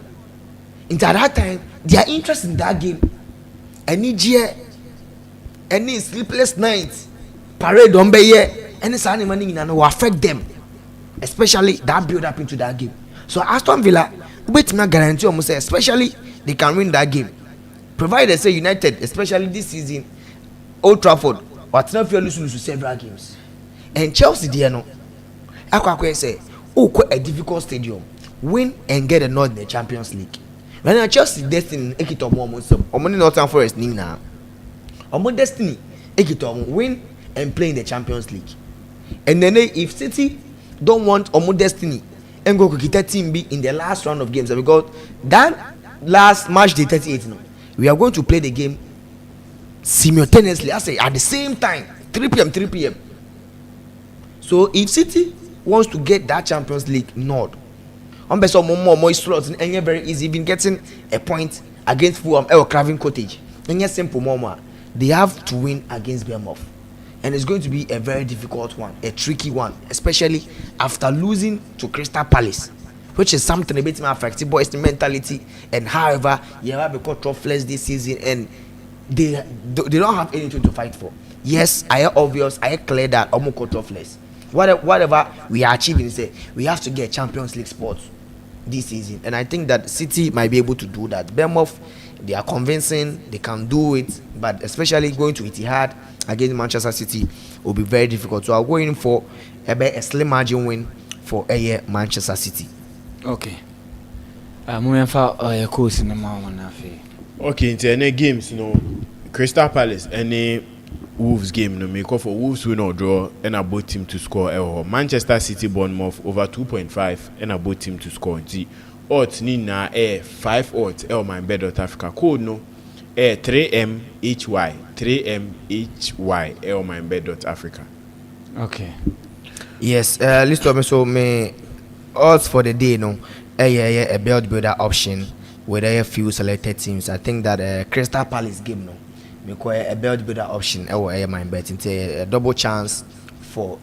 Into that time, their interest in that game, any sleepless nights, parade on here, any Sunday morning will affect them, especially that build up into that game. So Aston Villa, wait me guarantee almost say, especially they can win that game. Provided say United, especially this season, Old Trafford, but not lose several games. And Chelsea, they know. I say, quite a difficult stadium. Win and get a nod in the Champions League. When Chelsea destiny, Omoni Northern Forest Nina. Omoni destiny, win and play in the Champions League. And then if City don't want Omoni destiny and go to get team B in the last round of games, because that last match day 38, we are going to play the game simultaneously. I say at the same time, 3 p.m. So if City wants to get that Champions League nod, more slots and very easy, even getting a point against Fulham or Craven Cottage. And simple more. They have to win against Bournemouth. And it's going to be a very difficult one, a tricky one, especially after losing to Crystal Palace, which is something a bit more affected boys' mentality. And however, you have a troughless this season, and they don't have anything to fight for. Yes, I am obvious, I am clear that I'm troughless. Whatever we are achieving is we have to get Champions League spots this season, and I think that City might be able to do that. Bournemouth, they are convincing, they can do it, but especially going to Etihad against Manchester City will be very difficult. So I'm going for a slim margin win for Manchester City. Okay. Okay, into any games, Crystal Palace, any Wolves game, make up for Wolves win or draw, and a both team to score. Manchester City Bournemouth over 2.5, and a both team to score. Odds Nina 5 odds MYBET.AFRICA code 3MHY 3MHY MYBET.AFRICA. Okay. Yes, listen so me odds for the day a build builder option with a few selected teams. I think that Crystal Palace game require a build builder option MYBET into a double chance for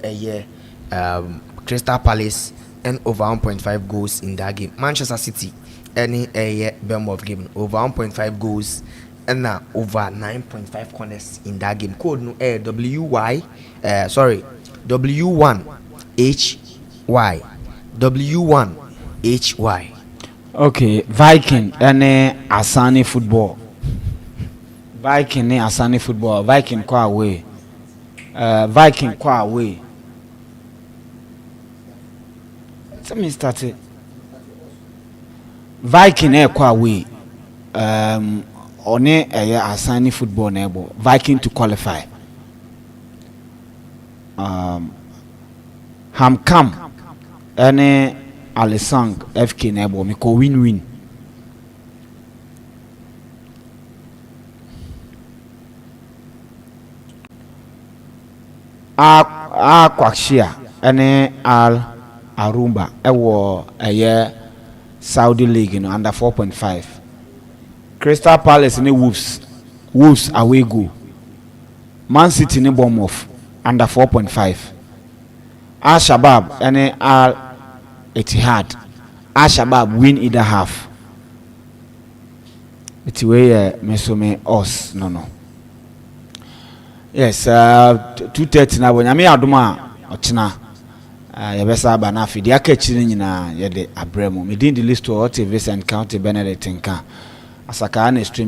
Crystal Palace and over 1.5 goals in that game. Manchester City any Bournemouth game over 1.5 goals and over 9.5 corners in that game. Code W1HY W1HY. Okay, Viking and Asani football. Viking and Asani football. Viking kwa away. Viking kwa away. Let me start it. Viking kwa away. One Asani football neighbor. Viking to qualify. Hamkam and Alisang FK neighbor. Me ko win. Kwakshia and Al Arumba ewo Saudi League under 4.5. Crystal Palace and Wolves away go. Man City and Bournemouth under 4.5. Al Shabab and Al Etihad. Al Shabab win either half. It's way mesome us no. Yes, 2:30 na bonya me adoma ochina yebesa ba na afidi akachiri nyina yede abremu me din the list to what Vincent County Benedict nka asaka na stream